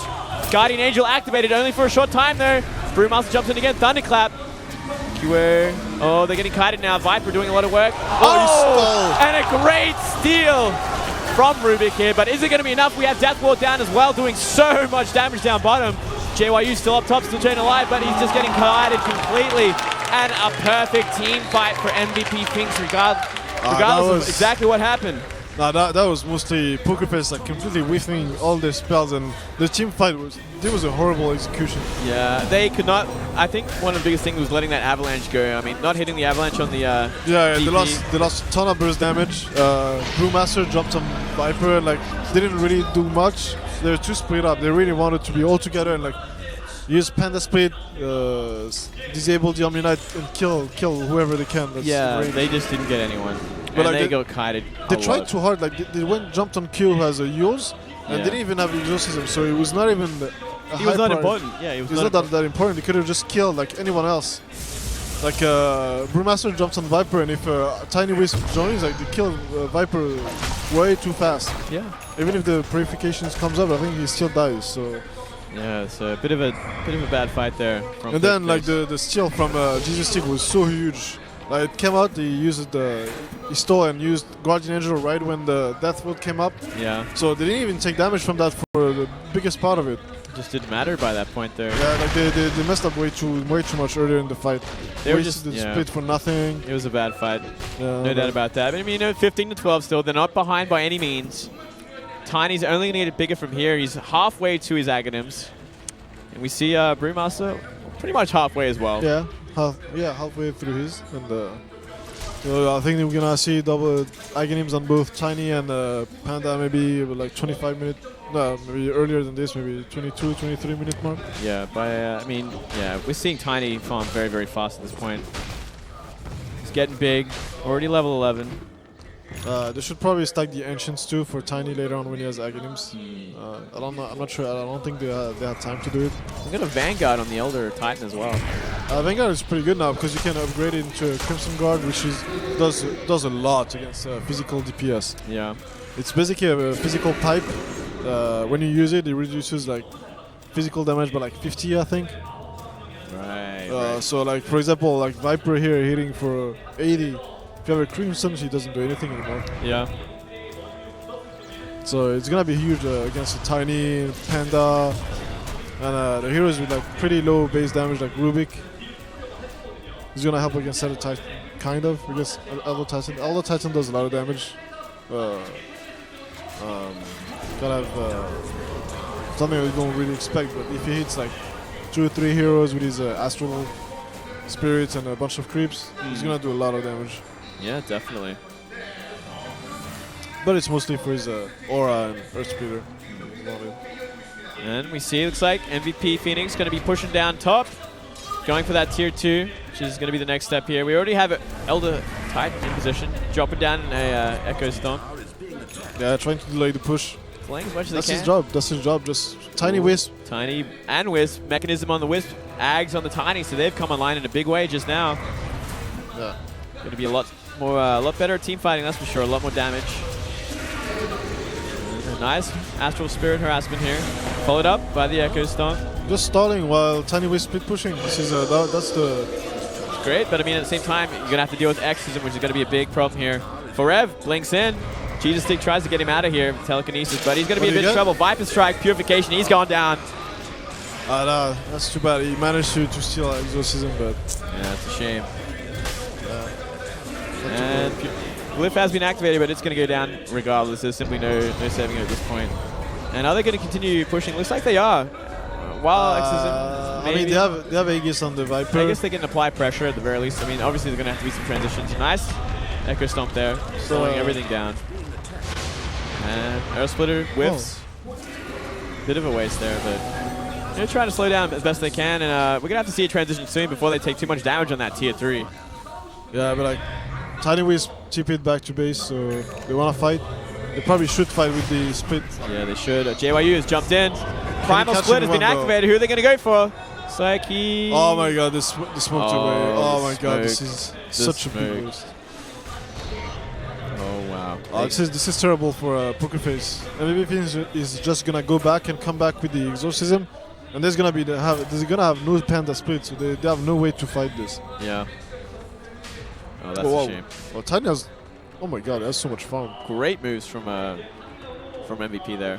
Guardian Angel activated only for a short time though. Brewmaster jumps in again, Thunderclap. QO, oh, they're getting kited now. Viper doing a lot of work. Oh, and a great steal from Rubik here, but is it gonna be enough? We have Death Ward down as well, doing so much damage down bottom. JYU still up top, still staying alive, but he's just getting kited completely. And a perfect team fight for MVP Finks, regardless of exactly what happened. No, that was mostly Pokerface like completely whiffing all their spells, and the team fight was a horrible execution. Yeah, they could not. I think one of the biggest things was letting that Avalanche go. I mean, not hitting the Avalanche on the they lost a ton of burst damage. Brewmaster dropped some Viper, like didn't really do much. They were too split up. They really wanted to be all together and like use Panda Split, disable the Omni Knight and kill whoever they can. That's they just didn't get anyone. But and like they got kited. They tried too hard. Like they jumped on Q who has a Eul's, and they didn't even have Exorcism, so it was not even. He was not important. Yeah, he was not that important. They could have just killed like anyone else. Like Brewmaster jumps on Viper, and if Tiny Wisp joins, like they kill Viper way too fast. Yeah. Even if the purifications comes up, I think he still dies. So. Yeah, it's a bit of a bad fight there. And then like the steal from Jesus Stick was so huge. Like it came out, he stole and used Guardian Angel right when the Death Ward came up. Yeah. So they didn't even take damage from that for the biggest part of it. just didn't matter by that point there. Yeah, like they messed up way too much earlier in the fight. They were just split for nothing. It was a bad fight. No doubt about that. But I mean, 15 to 12 still. They're not behind by any means. Tiny's only going to get it bigger from here. He's halfway to his Aghanims. And we see Brewmaster pretty much halfway as well. Yeah, halfway through his. And so I think we're going to see double Aghanims on both Tiny and Panda maybe like 25 minutes. No, maybe earlier than this, maybe 22, 23 minute mark. Yeah, I mean, yeah, we're seeing Tiny farm very, very fast at this point. He's getting big, already level 11. They should probably stack the Ancients too for Tiny later on when he has Aghanims. I'm not sure. I don't think they have time to do it. I'm going to Vanguard on the Elder Titan as well. Vanguard is pretty good now because you can upgrade it into Crimson Guard, which does a lot against physical DPS. Yeah. It's basically a physical type. When you use it, it reduces like physical damage by like 50, I think. Right. So like for example, like Viper here hitting for 80. If you have a Crimson, she doesn't do anything anymore. Yeah. So it's gonna be huge against a Tiny, Panda, and the heroes with like pretty low base damage like Rubik. He's gonna help against Elder Titan, kind of, because Elder Titan does a lot of damage. Gotta have something we don't really expect, but if he hits like 2 or 3 heroes with his Astral Spirits and a bunch of creeps, he's gonna do a lot of damage. Yeah, definitely. But it's mostly for his Aura and Earth Splitter. And we see, looks like MVP Phoenix going to be pushing down top, going for that tier 2, which is going to be the next step here. We already have Elder Titan in position, dropping down an Echo Stomp. Yeah, trying to delay the push. Playing as much as That's they can. his job. That's his job. Just Tiny Wisp. Tiny and Wisp. Mechanism on the Wisp. Ags on the Tiny, so they've come online in a big way just now. Yeah. Going to be a lot better team fighting, that's for sure. A lot more damage. Nice Astral Spirit harassment here, followed up by the Echo Stomp. Just stalling while Tiny Wisp split pushing. This is that's the. It's great, but I mean at the same time you're gonna have to deal with Exorcism, which is gonna be a big problem here. Forev blinks in. Jesus Stick tries to get him out of here, telekinesis, but he's gonna be in a bit of trouble. Viper Strike, Purification, he's gone down. No, that's too bad. He managed to steal Exorcism, but yeah, that's a shame. And Glyph has been activated, but it's going to go down regardless. There's simply no saving it at this point. And are they going to continue pushing? Looks like they are. While Exorcism, maybe. I mean, they have Aegis on the Viper. I guess they can apply pressure at the very least. I mean, obviously there's going to have to be some transitions. Nice Echo Stomp there, slowing everything down. And Earth Splitter whiffs. Bit of a waste there, but they're trying to slow down as best they can. And we're going to have to see a transition soon before they take too much damage on that tier 3. Yeah, but like Tiny Wisp TP'd back to base, so they want to fight. They probably should fight with the split. Yeah, they should. JYU has jumped in. Primal Split has been activated. Who are they going to go for? Psyche. Oh my god, they smoked away. Oh my god, this is such a big boost. Oh wow. This is terrible for Pokerface. MVP is just gonna go back and come back with the Exorcism, and there's gonna have no Panda split, so they have no way to fight this. Yeah. Oh, that's a shame. Well, Tiny has, oh my god, that's so much fun. Great moves from MVP there.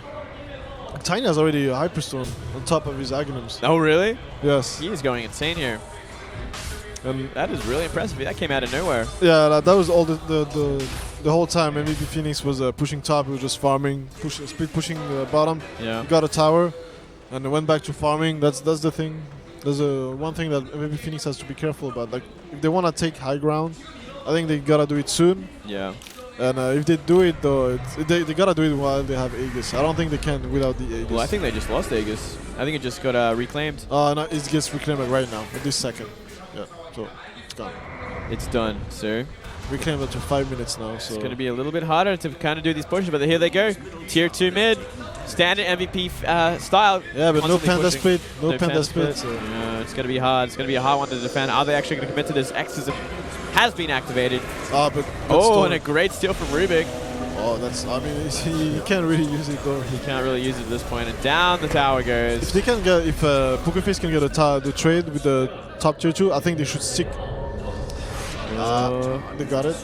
Tiny has already a Hyperstone on top of his Aghanims. Oh really? Yes. He is going insane here. And that is really impressive. That came out of nowhere. Yeah, that was all the whole time. MVP Phoenix was pushing top. He was just farming, split pushing bottom. Yeah. He got a tower, and they went back to farming. That's the thing. There's one thing that MVP Phoenix has to be careful about. Like, if they want to take high ground, I think they gotta do it soon. Yeah. And if they do it though, they gotta do it while they have Aegis. I don't think they can without the Aegis. Well, I think they just lost Aegis. I think it just got reclaimed. No, it gets reclaimed right now, at this second. Yeah, so it's gone. It's done, sir. Reclaimed after 5 minutes now. So it's going to be a little bit harder to kind of do these pushes, but here they go. Tier 2 mid, standard MVP style. Yeah, but no Panda pushing. split. No Panda split. So. Yeah, it's going to be hard. It's going to be a hard one to defend. Are they actually going to commit to this? Exorcism has been activated. And a great steal from Rubik. Oh, I mean, he can't really use it though. He can't really use it at this point, and down the tower goes. If Pokerface can get the trade with the top tier 2, I think they should stick. They got it.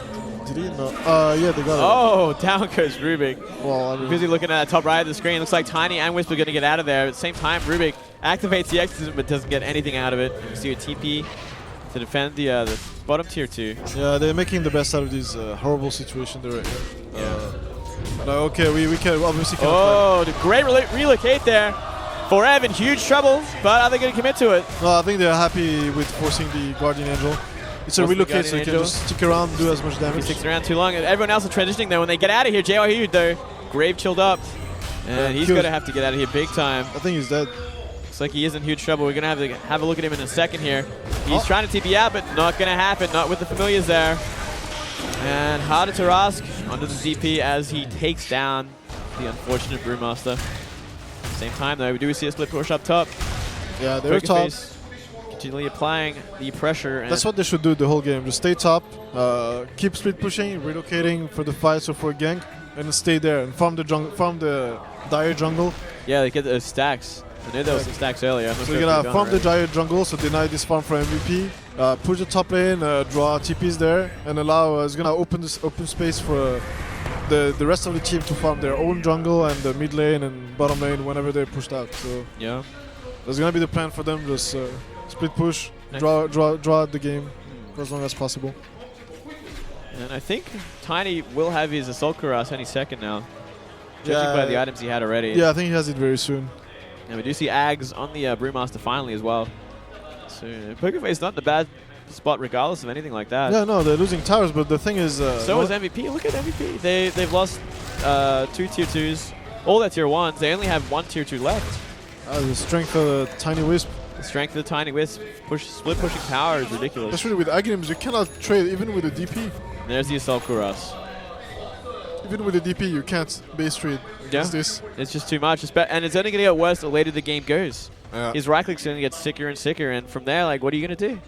Did he? No. Yeah, they got it. Oh, down goes Rubik. Well, I mean, Busy looking at the top right of the screen. Looks like Tiny and Wisp are going to get out of there. At the same time, Rubik activates the X but doesn't get anything out of it. You see a TP to defend the bottom tier 2. Yeah, they're making the best out of this horrible situation they're in. Okay, we can obviously cannot Oh, the great relocate there for Evan. Huge trouble, but are they going to commit to it? No, I think they're happy with forcing the Guardian Angel. It's a relocate, so you can just stick around, do as much damage. He sticks around too long. Everyone else is transitioning though. When they get out of here, JYU though, Grave chilled up. And he's going to have to get out of here big time. I think he's dead. Looks like he is in huge trouble. We're going to have to have a look at him in a second here. He's trying to TP out, but not going to happen. Not with the familiars there. And Harder Tarask onto the DP as he takes down the unfortunate Brewmaster. Same time though, we do see a split push up top. Yeah, they're top. Continually applying the pressure. And that's what they should do the whole game. Just stay top, keep split pushing, relocating for the fights or for a gank, and stay there and farm the dire jungle. Yeah, they get those stacks. I knew there was some stacks earlier. So you're gonna farm the dire jungle, so deny this farm for MVP. Push the top lane, draw TPs there, and allow. It's gonna open space for the rest of the team to farm their own jungle and the mid lane and bottom lane whenever they're pushed out. So yeah, that's gonna be the plan for them. Just split push, draw out the game for as long as possible. And I think Tiny will have his Assault Cuirass any second now, judging by the items he had already. Yeah, I think he has it very soon. And we do see Ags on the Brewmaster finally as well. So Pokerface not in a bad spot regardless of anything like that. Yeah, no, they're losing towers, but the thing is... so is MVP. Look at MVP. They've lost 2 tier 2s. All their tier 1s. They only have 1 tier 2 left. The strength of the Tiny Wisp. The strength of the Tiny Wisp. Split pushing power is ridiculous. Especially with Aghanim's, you cannot trade even with a DP. There's the Assault Cuirass. Even with a DP, you can't base trade against this. It's just too much. And it's only going to get worse the later the game goes. Yeah. His right click's going to get sicker and sicker, and from there, like, what are you going to do?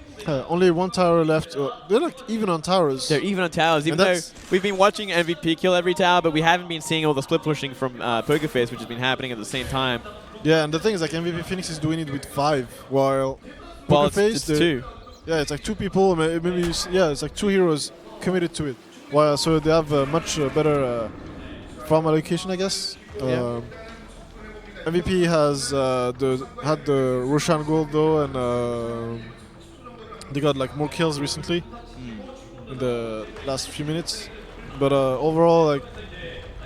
Only 1 tower left. They're like even on towers. They're even on towers, even though we've been watching MVP kill every tower, but we haven't been seeing all the split pushing from Pokerface, which has been happening at the same time. Yeah, and the thing is, like, MVP Phoenix is doing it with 5, while Pokerface, it's 2. Yeah, it's like 2 people. Maybe it's like 2 heroes committed to it. While so they have much better farm allocation, I guess. Yeah. MVP has had the Roshan gold though, and they got like more kills recently in the last few minutes. But overall, like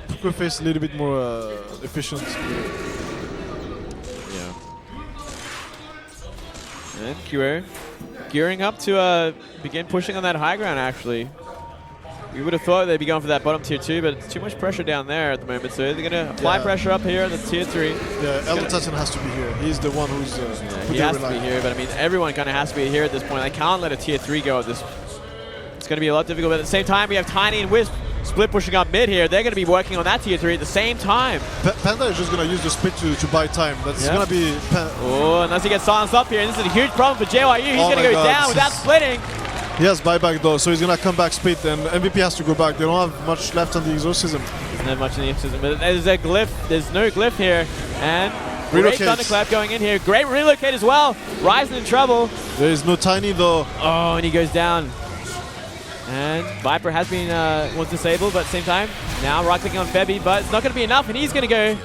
Pokerface a little bit more efficient. Yeah. And QA gearing up to begin pushing on that high ground. Actually, we would have thought they'd be going for that bottom tier 2, but it's too much pressure down there at the moment. So they're going to apply pressure up here at the tier 3. Yeah, Elder Titan has to be here. He's the one who's... he has to be here, but I mean, everyone kind of has to be here at this point. I can't let a tier 3 go at this. It's going to be a lot difficult, but at the same time, we have Tiny and Wisp split pushing up mid here. They're going to be working on that tier 3 at the same time. Panda is just going to use the split to buy time. That's going to be... Oh, unless he gets silenced up here. This is a huge problem for JYU. He's going to go down without splitting. He has buyback though, so he's gonna come back split, and MVP has to go back. They don't have much left on the exorcism. There's not much in the exorcism, but there's a glyph. There's no glyph here, and great thunderclap going in here. Great relocate as well. Ryzen in trouble. There is no Tiny though. Oh, and he goes down. And Viper has been was disabled, but at the same time, now right clicking on Febby, but it's not going to be enough, and he's going to go.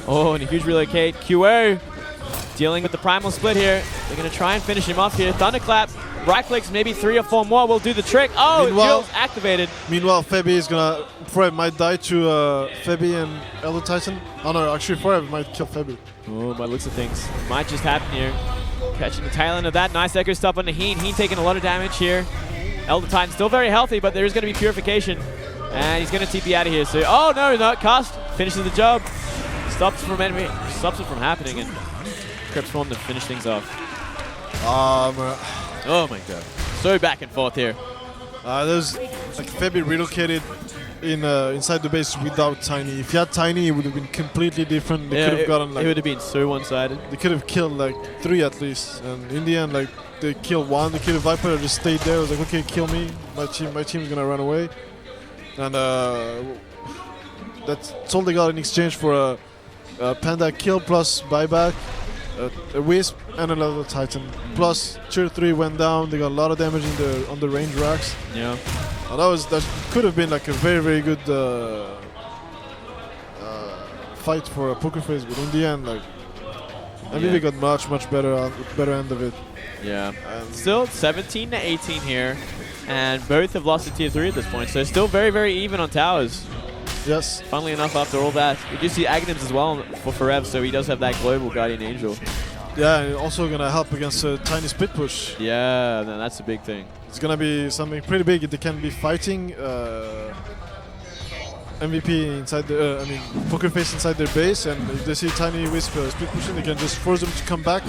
Oh, and a huge relocate. QO dealing with the primal split here. They're going to try and finish him off here. Thunderclap. Right clicks, maybe 3 or 4 more will do the trick. Oh, Jill's activated. Meanwhile, Febby is gonna... Forever might die to Febby and Elder Titan. Oh no, actually Forever might kill Febby. Oh, by the looks of things. Might just happen here. Catching the tail end of that. Nice echo stop on the Heen. Heen taking a lot of damage here. Elder Titan still very healthy, but there is going to be purification. And he's going to TP out of here. So, oh no, not cast. Finishes the job. Stops it from happening, and Krebs form to finish things off. Oh my god. So back and forth here. There's like Febby relocated inside the base without Tiny. If he had Tiny, it would have been completely different. They could have gotten like... It would have been so one-sided. They could have killed like 3 at least. And in the end, like they killed 1. They killed Viper, just stayed there. It was like, okay, kill me. My team's gonna run away. And that's all they got in exchange for a Panda kill plus buyback. A Wisp and another Titan. Plus tier 3 went down. They got a lot of damage on the range racks. Yeah. That could have been like a very good fight for a pokerface, but in the end, like MVP got much better end of it. Yeah. Still 17-18 here, and both have lost to Tier 3 at this point, so still very even on towers. Yes. Funnily enough, after all that, we do see Aghanims as well for Forev, so he does have that global Guardian Angel. Yeah, and also gonna help against a tiny split push. Yeah, that's a big thing. It's gonna be something pretty big. They can be fighting MVP inside the, pokerface inside their base, and if they see tiny wisp split pushing, they can just force them to come back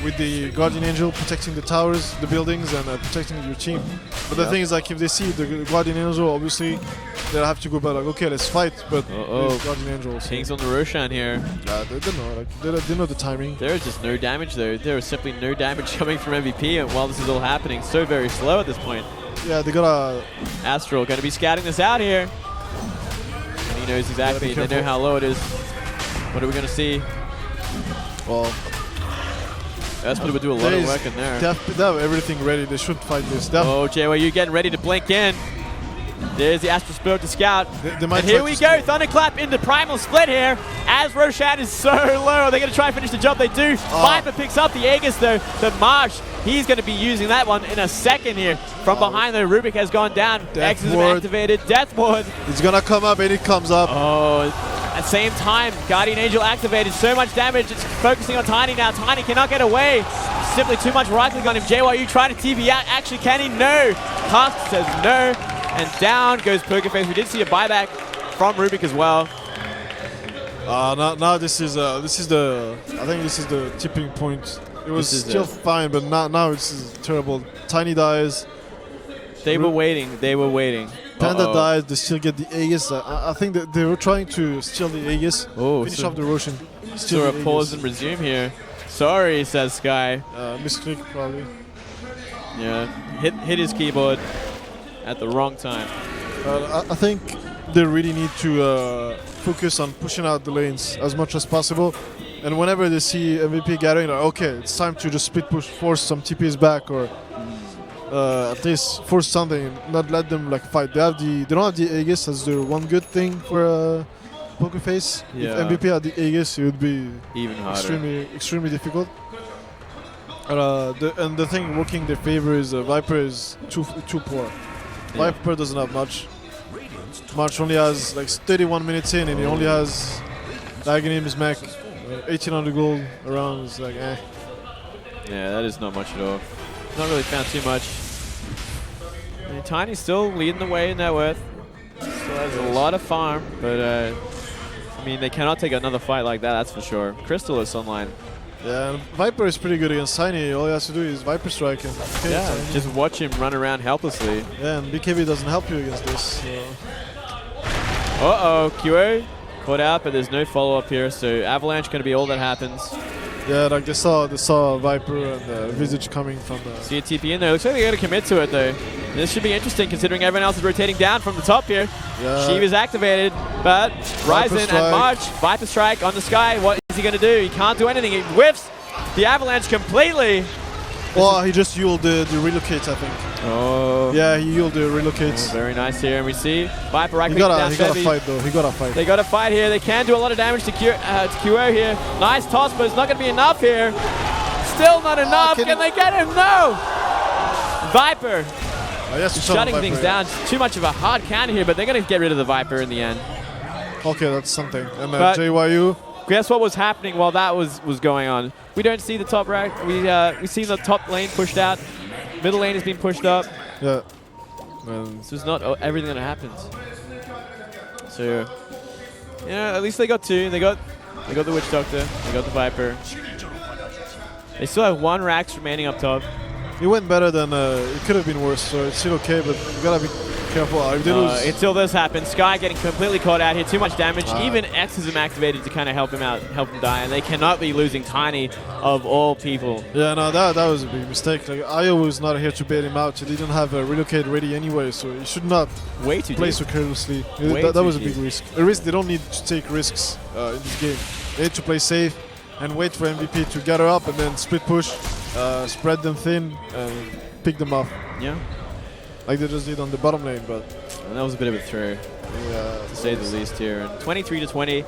with the Guardian Angel protecting the towers, the buildings, and protecting your team. But the thing is, like, if they see the Guardian Angel, obviously they'll have to go back like, okay, let's fight. But Guardian Angel. Kings on the Roshan here. They don't know. Like, they know the timing. There is just no damage though. There is simply no damage coming from MVP, and while this is all happening, so very slow at this point. Yeah, they got a Astral going to be scouting this out here. And he knows exactly. They know how low it is. What are we going to see? Well, Esper would do a lot of work in there. They have everything ready. They should fight this. JYU getting ready to blink in. There's the Astral Spirit to scout. They might and here we go. Thunderclap into Primal Split here. As Roshan is so low. They're going to try and finish the job. They do. Viper picks up the Aegis though. The Marsh, he's going to be using that one in a second here. From behind though, Rubik has gone down. X is activated. Death Ward. It's going to come up and it comes up. At the same time, Guardian Angel activated. So much damage. It's focusing on Tiny now. Tiny cannot get away. Simply too much right click on him. JYU trying to TV out. Actually, can he? No. Cast says no. And down goes Pokerface. We did see a buyback from Rubik as well. Now this is the, I think this is the tipping point. It was still fine, but now it's terrible. Tiny dies. They were waiting. Panda dies. They still get the Aegis. I think that they were trying to steal the Aegis. Finish off the Roshan. So a pause and resume here. Sorry, says Sky. Misclick probably. Yeah, hit his keyboard at the wrong time. I think they really need to focus on pushing out the lanes as much as possible. And whenever they see MVP gathering, like, okay, it's time to just split push, force some TPs back, or at least force something, not let them like fight. They don't have the Aegis. That's the one good thing for Pokerface. Yeah. If MVP had the Aegis, it would be even harder. Extremely difficult. And the thing working in their favor is Viper is too poor. Yeah. Viper doesn't have much. March only has like 31 minutes in, and he only has Aghanims mech, 1800 gold around. It's like, eh. Yeah, that is not much at all. Not really found too much. I mean, Tiny's still leading the way in net worth. Still has a lot of farm, but I mean, they cannot take another fight like that, that's for sure. Crystal is online. Yeah, and Viper is pretty good against Tiny. All he has to do is Viper strike and just watch him run around helplessly. Yeah, and BKB doesn't help you against this. So. QA caught out, but there's no follow-up here, so Avalanche going to be all that happens. Yeah, like they saw Viper and Visage coming from the... See a TP in there. Looks like they got to commit to it, though. This should be interesting, considering everyone else is rotating down from the top here. Yeah. Shiva's activated, but Ryzen and March, Viper Strike on the Sky. What is he going to do? He can't do anything. He whiffs the Avalanche completely. Well, he just yielded the relocates, I think. Oh. Yeah, he yielded the relocates. Very nice here, and we see Viper right He got to fight, though. He got to fight. They got to fight here. They can do a lot of damage to QO here. Nice toss, but it's not going to be enough here. Still not enough. Can they get him? No. Viper. Shutting things down. Too much of a hard counter here, but they're going to get rid of the Viper in the end. Okay, that's something. And JYU. Guess what was happening while that was going on? We don't see the top rack. We see the top lane pushed out. Middle lane has been pushed up. Yeah. This is not everything that happens. So, yeah, at least they got two. They got the Witch Doctor. They got the Viper. They still have one Rax remaining up top. It went better than it could have been worse. So it's still okay, but you gotta be careful. Until this happens, Sky getting completely caught out here. Too much damage. Even X is activated to kind of help him out, help him die, and they cannot be losing Tiny of all people. Yeah, no, that was a big mistake. Like, Io was not here to bait him out. He didn't have a relocate ready anyway, so he should not play so carelessly. That was a big risk. A risk they don't need to take risks in this game. They need to play safe and wait for MVP to gather up and then split push, spread them thin, and pick them off. Yeah. like they just did on the bottom lane, but that was a bit of a throw, to say the least here. And 23-20,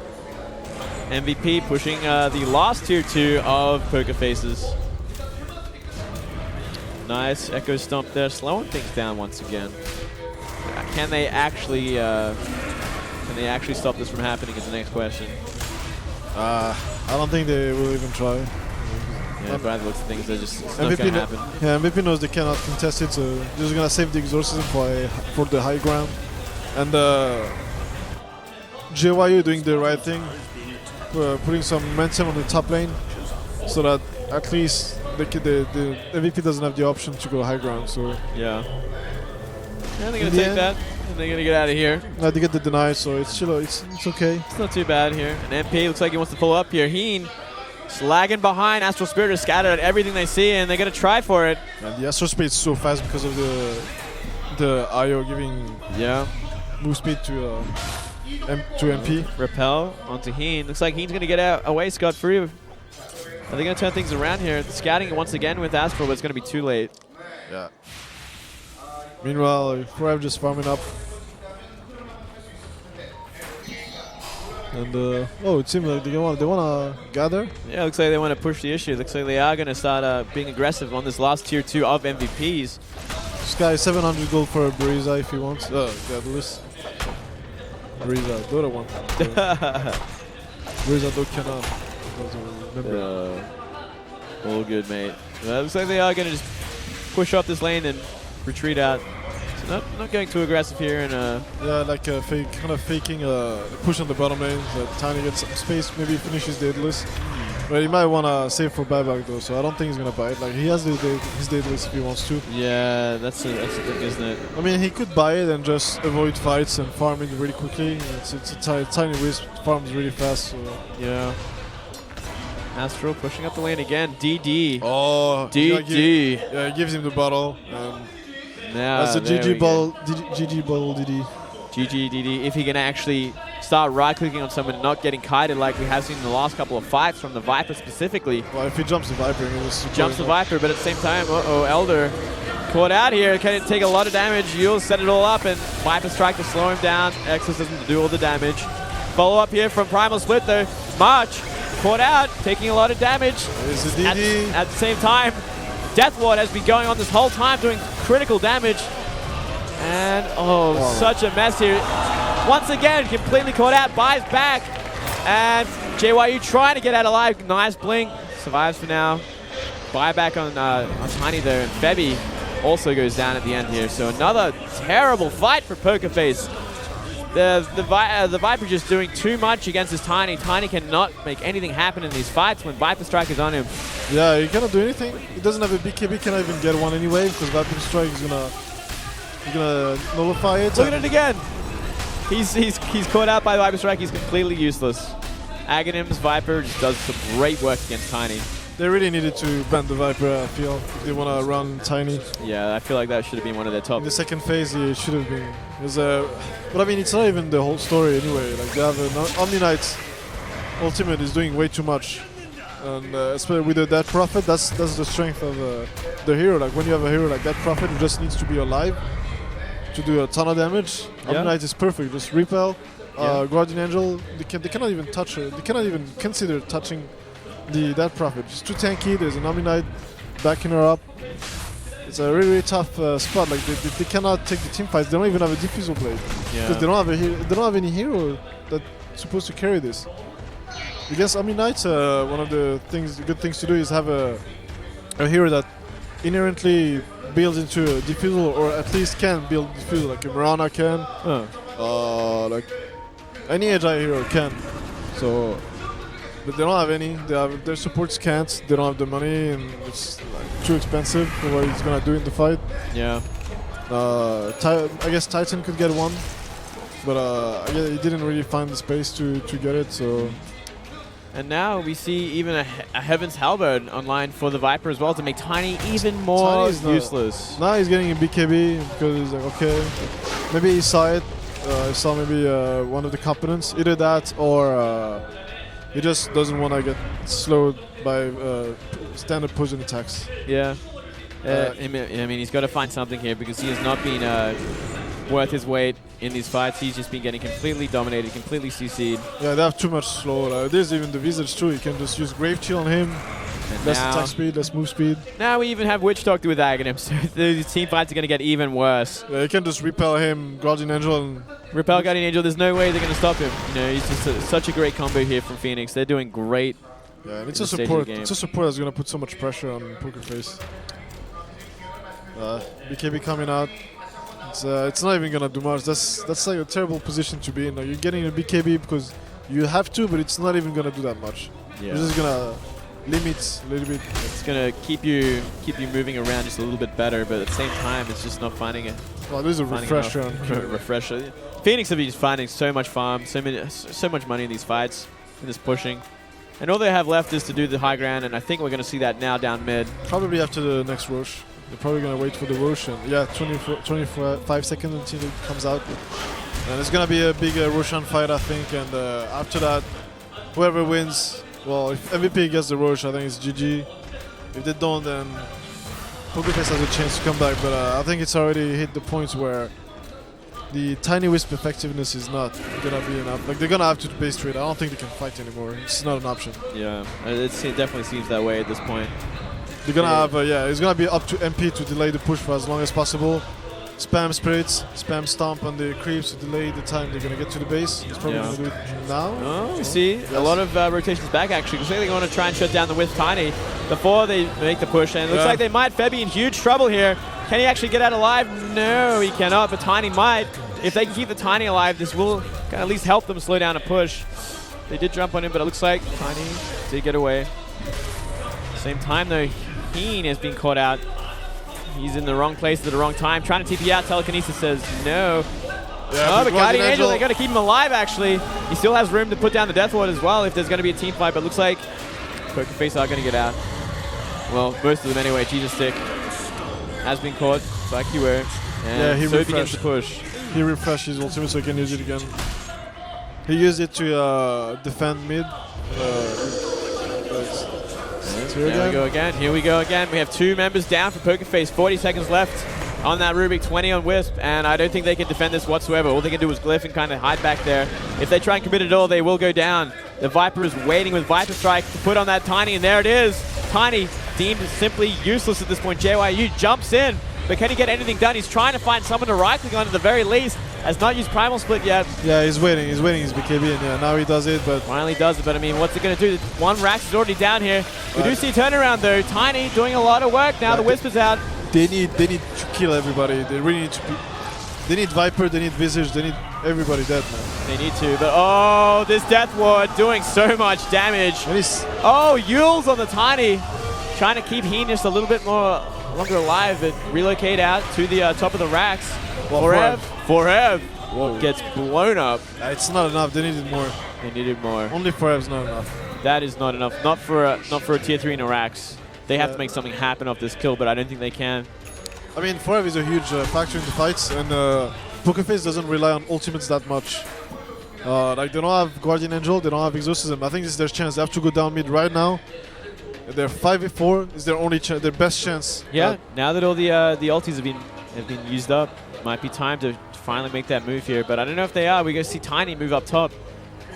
MVP pushing the last tier 2 of Poker Faces. Nice Echo Stomp there, slowing things down once again. Can they actually stop this from happening is the next question. I don't think they will even try. Yeah, by the looks of things, it's not going to happen. Yeah, MVP knows they cannot contest it, so they're just going to save the exorcism for the high ground. And JYU doing the right thing, putting some momentum on the top lane, so that at least the MVP doesn't have the option to go high ground. So yeah, they're going to take that. And they're going to get out of here. They get the deny, so it's chill. It's okay. It's not too bad here. And MP looks like he wants to pull up here. Heen just lagging behind. Astral Spirit is scattered at everything they see, and they're going to try for it. And the Astral Spirit is so fast because of the IO giving move speed to MP. Repel onto Heen. Looks like Heen's going to get away scot-free. Are they going to turn things around here? Scouting once again with Astral, but it's going to be too late. Yeah. Meanwhile, Forever just farming up. And it seems like they want to gather. Yeah, looks like they want to push the issue. Looks like they are going to start being aggressive on this last tier 2 of MVPs. This guy 700 gold for a Brisa if he wants. Godless. Brisa, DOTA 1. Brisa don't cannot. All good, mate. Looks like they are going to just push up this lane and retreat out. So not going too aggressive here. And yeah, like kind of faking a push on the bottom lane. Tiny gets some space, maybe finishes Daedalus. But he might want to save for buyback though, so I don't think he's going to buy it. Like he has his Daedalus if he wants to. Yeah, that's the thing, isn't it? I mean, he could buy it and just avoid fights and farm it really quickly. It's a tiny risk, farms really fast. So. Yeah. Astral pushing up the lane again. DD. Oh, DD. Yeah, he gives him the bottle. That's a GG ball, GG ball DD. GG DD. If he can actually start right-clicking on someone and not getting kited like we have seen in the last couple of fights from the Viper specifically. Well, if he jumps the Viper, he jumps the Viper, but at the same time, Elder caught out here. Can take a lot of damage. You'll set it all up, and Viper Strike to slow him down. Exos doesn't do all the damage. Follow up here from Primal Split though. March caught out, taking a lot of damage. There's a DD. At the same time, Death Ward has been going on this whole time, doing critical damage. And, such a mess here. Once again, completely caught out, buys back. And JYU trying to get out alive. Nice blink. Survives for now. Buyback on Tiny though. And Febby also goes down at the end here. So another terrible fight for Pokerface. The Viper just doing too much against his Tiny. Tiny cannot make anything happen in these fights when Viper Strike is on him. Yeah, he cannot do anything. He doesn't have a BKB, cannot even get one anyway because Viper Strike is gonna nullify it. Look at it again. He's caught out by Viper Strike. He's completely useless. Aghanim's Viper just does some great work against Tiny. They really needed to ban the Viper, I feel, if they want to run Tiny. Yeah, I feel like that should have been one of their top. In the second phase, it should have been. But I mean, it's not even the whole story anyway. Like they have an Omni Knight ultimate is doing way too much. And especially with the Dead Prophet, that's the strength of the hero. Like when you have a hero like Dead Prophet who just needs to be alive to do a ton of damage, Omni Knight is perfect. Just repel, Guardian Angel, they cannot even touch her. They cannot even consider touching the Dead Prophet. It's too tanky. There's an Omni Knight backing her up. It's a really, really tough spot. Like they cannot take the team fights. They don't even have a diffusal blade because they don't have any hero that's supposed to carry this. Against Omni Knight, one of the good things to do is have a hero that inherently builds into a diffusal, or at least can build diffusal, like a Mirana can. Like any Agile hero can. So, but they don't have any. Their supports can't. They don't have the money, and it's like too expensive for what he's gonna do in the fight. Yeah. I guess Titan could get one, but he didn't really find the space to get it. So. And now we see even a Heaven's Halberd online for the Viper as well to make Tiny even more useless. Now he's getting a BKB because he's like, okay, maybe he saw it. He saw maybe one of the components, either that or he just doesn't want to get slowed by standard poison attacks. Yeah. I mean, he's got to find something here because he has not been worth his weight in these fights. He's just been getting completely dominated, completely CC'd. Yeah, they have too much slow. There's even the Visage too. You can just use Grave Chill on him. And less attack speed, less move speed. Now we even have Witch Doctor with Aghanim, so the team fights are going to get even worse. Yeah, you can just repel him, Guardian Angel, and repel Guardian Angel. There's no way they're going to stop him. You know, he's just such a great combo here from Phoenix. They're doing great. Yeah, and it's a support. It's a support that's going to put so much pressure on pokerface. BKB coming out. It's not even going to do much. That's like a terrible position to be in. You're getting a BKB because you have to, but it's not even going to do that much. Yeah. You're just going to limit a little bit. It's gonna keep you moving around just a little bit better, but at the same time, it's just not finding it. Well, there's a refresher. Refresher. Phoenix have been just finding so much farm, so much money in these fights, in this pushing, and all they have left is to do the high ground. And I think we're gonna see that now down mid. Probably after the next Roche. They're probably gonna wait for the Roche. And yeah, 25 seconds until it comes out. And it's gonna be a big Roshan fight, I think. And after that, whoever wins. Well, if MVP gets the Roche, I think it's GG. If they don't, then pokerface has a chance to come back. But I think it's already hit the points where the Tiny Wisp effectiveness is not gonna be enough. Like, they're gonna have to base trade. I don't think they can fight anymore. It's not an option. Yeah, it definitely seems that way at this point. They're gonna have, it's gonna be up to MP to delay the push for as long as possible. Spam spirits, spam stomp on the creeps to delay the time they're gonna get to the base. He's probably gonna do it now. Oh, we see a lot of rotations back actually. Looks like they want to try and shut down the Wisp Tiny before they make the push, and it looks like they might. Febby in huge trouble here. Can he actually get out alive? No, he cannot, but Tiny might. If they can keep the Tiny alive, this will at least help them slow down a push. They did jump on him, but it looks like Tiny did get away. Same time though, Heen has been caught out. He's in the wrong place at the wrong time. Trying to TP out. Telekinesis says no. Yeah, but Guardian Angel, they got to keep him alive, actually. He still has room to put down the Death Ward as well if there's going to be a team fight, but looks like pokerface are going to get out. Well, most of them anyway. Jesus Stick has been caught by QO. And he so begins the push. He refreshed his ultimate so he can use it again. He used it to defend mid. Here we go again. Here we go again. We have 2 members down for pokerface. 40 seconds left on that Rubik, 20 on Wisp, and I don't think they can defend this whatsoever. All they can do is glyph and kind of hide back there. If they try and commit it all, they will go down. The Viper is waiting with Viper Strike to put on that Tiny, and there it is. Tiny deemed simply useless at this point. JYU jumps in, but can he get anything done? He's trying to find someone to right-click on at the very least. Has not used Primal Split yet. Yeah, he's waiting his BKB, and yeah, now he does it, but... Finally does it, but I mean, what's it going to do? One Rax is already down here. We do see a turnaround, though. Tiny doing a lot of work now. The Wisp is out. They need to kill everybody. They really need to... They need Viper, they need Visage, they need everybody dead, man. They need to, but oh, this Death Ward doing so much damage. Oh, Yule's on the Tiny. Trying to keep Heen just a little bit more longer alive, but relocate out to the top of the Rax. Well, Forev gets blown up. It's not enough. They needed more. They needed more. Only Forev's not enough. That is not enough. Not for a tier 3 in a Rax. They have to make something happen off this kill, but I don't think they can. I mean, Forev is a huge factor in the fights, and pokerface doesn't rely on ultimates that much. Like, they don't have Guardian Angel, they don't have Exorcism. I think this is their chance. They have to go down mid right now. They're 5v4. Is their only chance, their best chance. Yeah. Now that all the ultis have been used up, might be time to finally make that move here. But I don't know if they are. We're going to see Tiny move up top.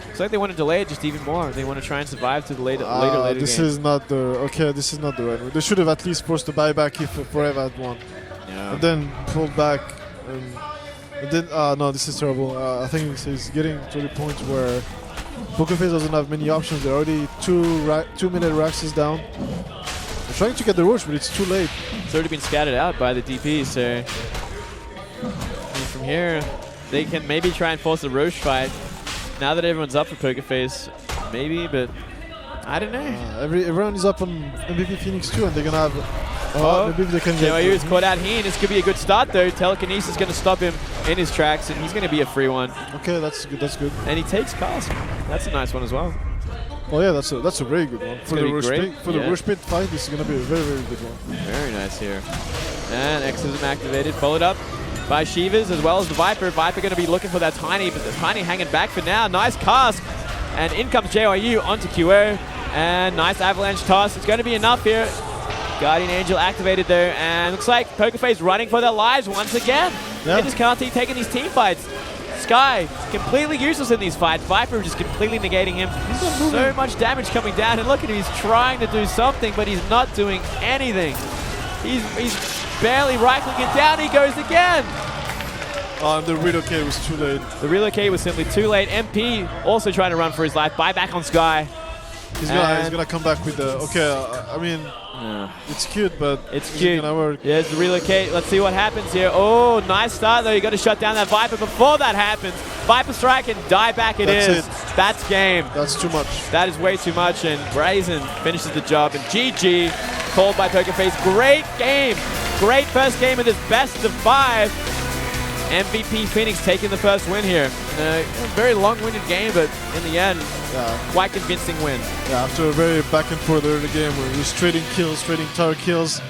Looks like they want to delay it just even more. They want to try and survive to the later this game. Is not the this is not the right way. They should have at least forced the buyback if Forever had won. Yeah. And then pulled back. And then no, this is terrible. I think he's getting to the point where pokerface doesn't have many options. They're already 2-minute Raxes down. They're trying to get the Roche, but it's too late. It's already been scattered out by the DP, so from here they can maybe try and force a Roche fight. Now that everyone's up for pokerface, maybe, but I don't know. Everyone is up on MVP Phoenix too, and they're gonna have. Maybe they can get. JYU is caught out here. This could be a good start though. Telekinesis is going to stop him in his tracks, and he's going to be a free one. Okay, that's good. That's good. And he takes cast. That's a nice one as well. Oh yeah, that's a very good one. For the Rush Pit fight, this is going to be a very, very good one. Very nice here. And Exorcism activated, followed up by Shivas as well as the Viper. Viper going to be looking for that Tiny, but the Tiny hanging back for now. Nice cast. And in comes JYU onto QO. And nice avalanche toss. It's going to be enough here. Guardian Angel activated there, and looks like pokerface running for their lives once again. Yeah. They just can't keep taking these team fights. Sky, completely useless in these fights. Viper just completely negating him. So much damage coming down, and look at him, he's trying to do something, but he's not doing anything. He's barely right-clicking down, he goes again. The relocate was too late. The relocate was simply too late. MP also trying to run for his life. Buyback on Sky. He's gonna come back with the, I mean, it's cute, but it's cute. Gonna work. There's the relocate. Let's see what happens here. Oh, nice start though. You got to shut down that Viper before that happens. Viper strike and die back. That's game. That's too much. That is way too much, and Brazen finishes the job. And GG, called by pokerface. Great game. Great first game of this best of 5. MVP Phoenix taking the first win here. A very long-winded game, but in the end, quite convincing win. Yeah, after a very back and forth early game where he was trading kills, trading tower kills,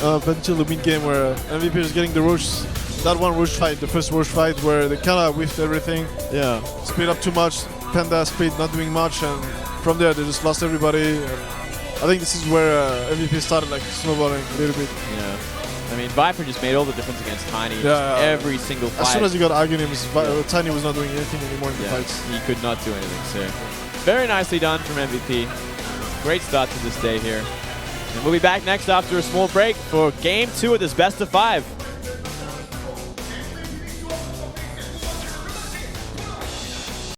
up until the mid game where MVP was getting the Roche, that one Roche fight, the first Roche fight where they kind of whiffed everything. Yeah. Speed up too much, Panda speed not doing much, and from there they just lost everybody. I think this is where MVP started like snowballing a little bit. Yeah. I mean, Viper just made all the difference against Tiny every single fight. As soon as he got Agonims, Tiny was not doing anything anymore in the fights. He could not do anything, so very nicely done from MVP. Great start to this day here. And we'll be back next after a small break for Game 2 of this best of 5.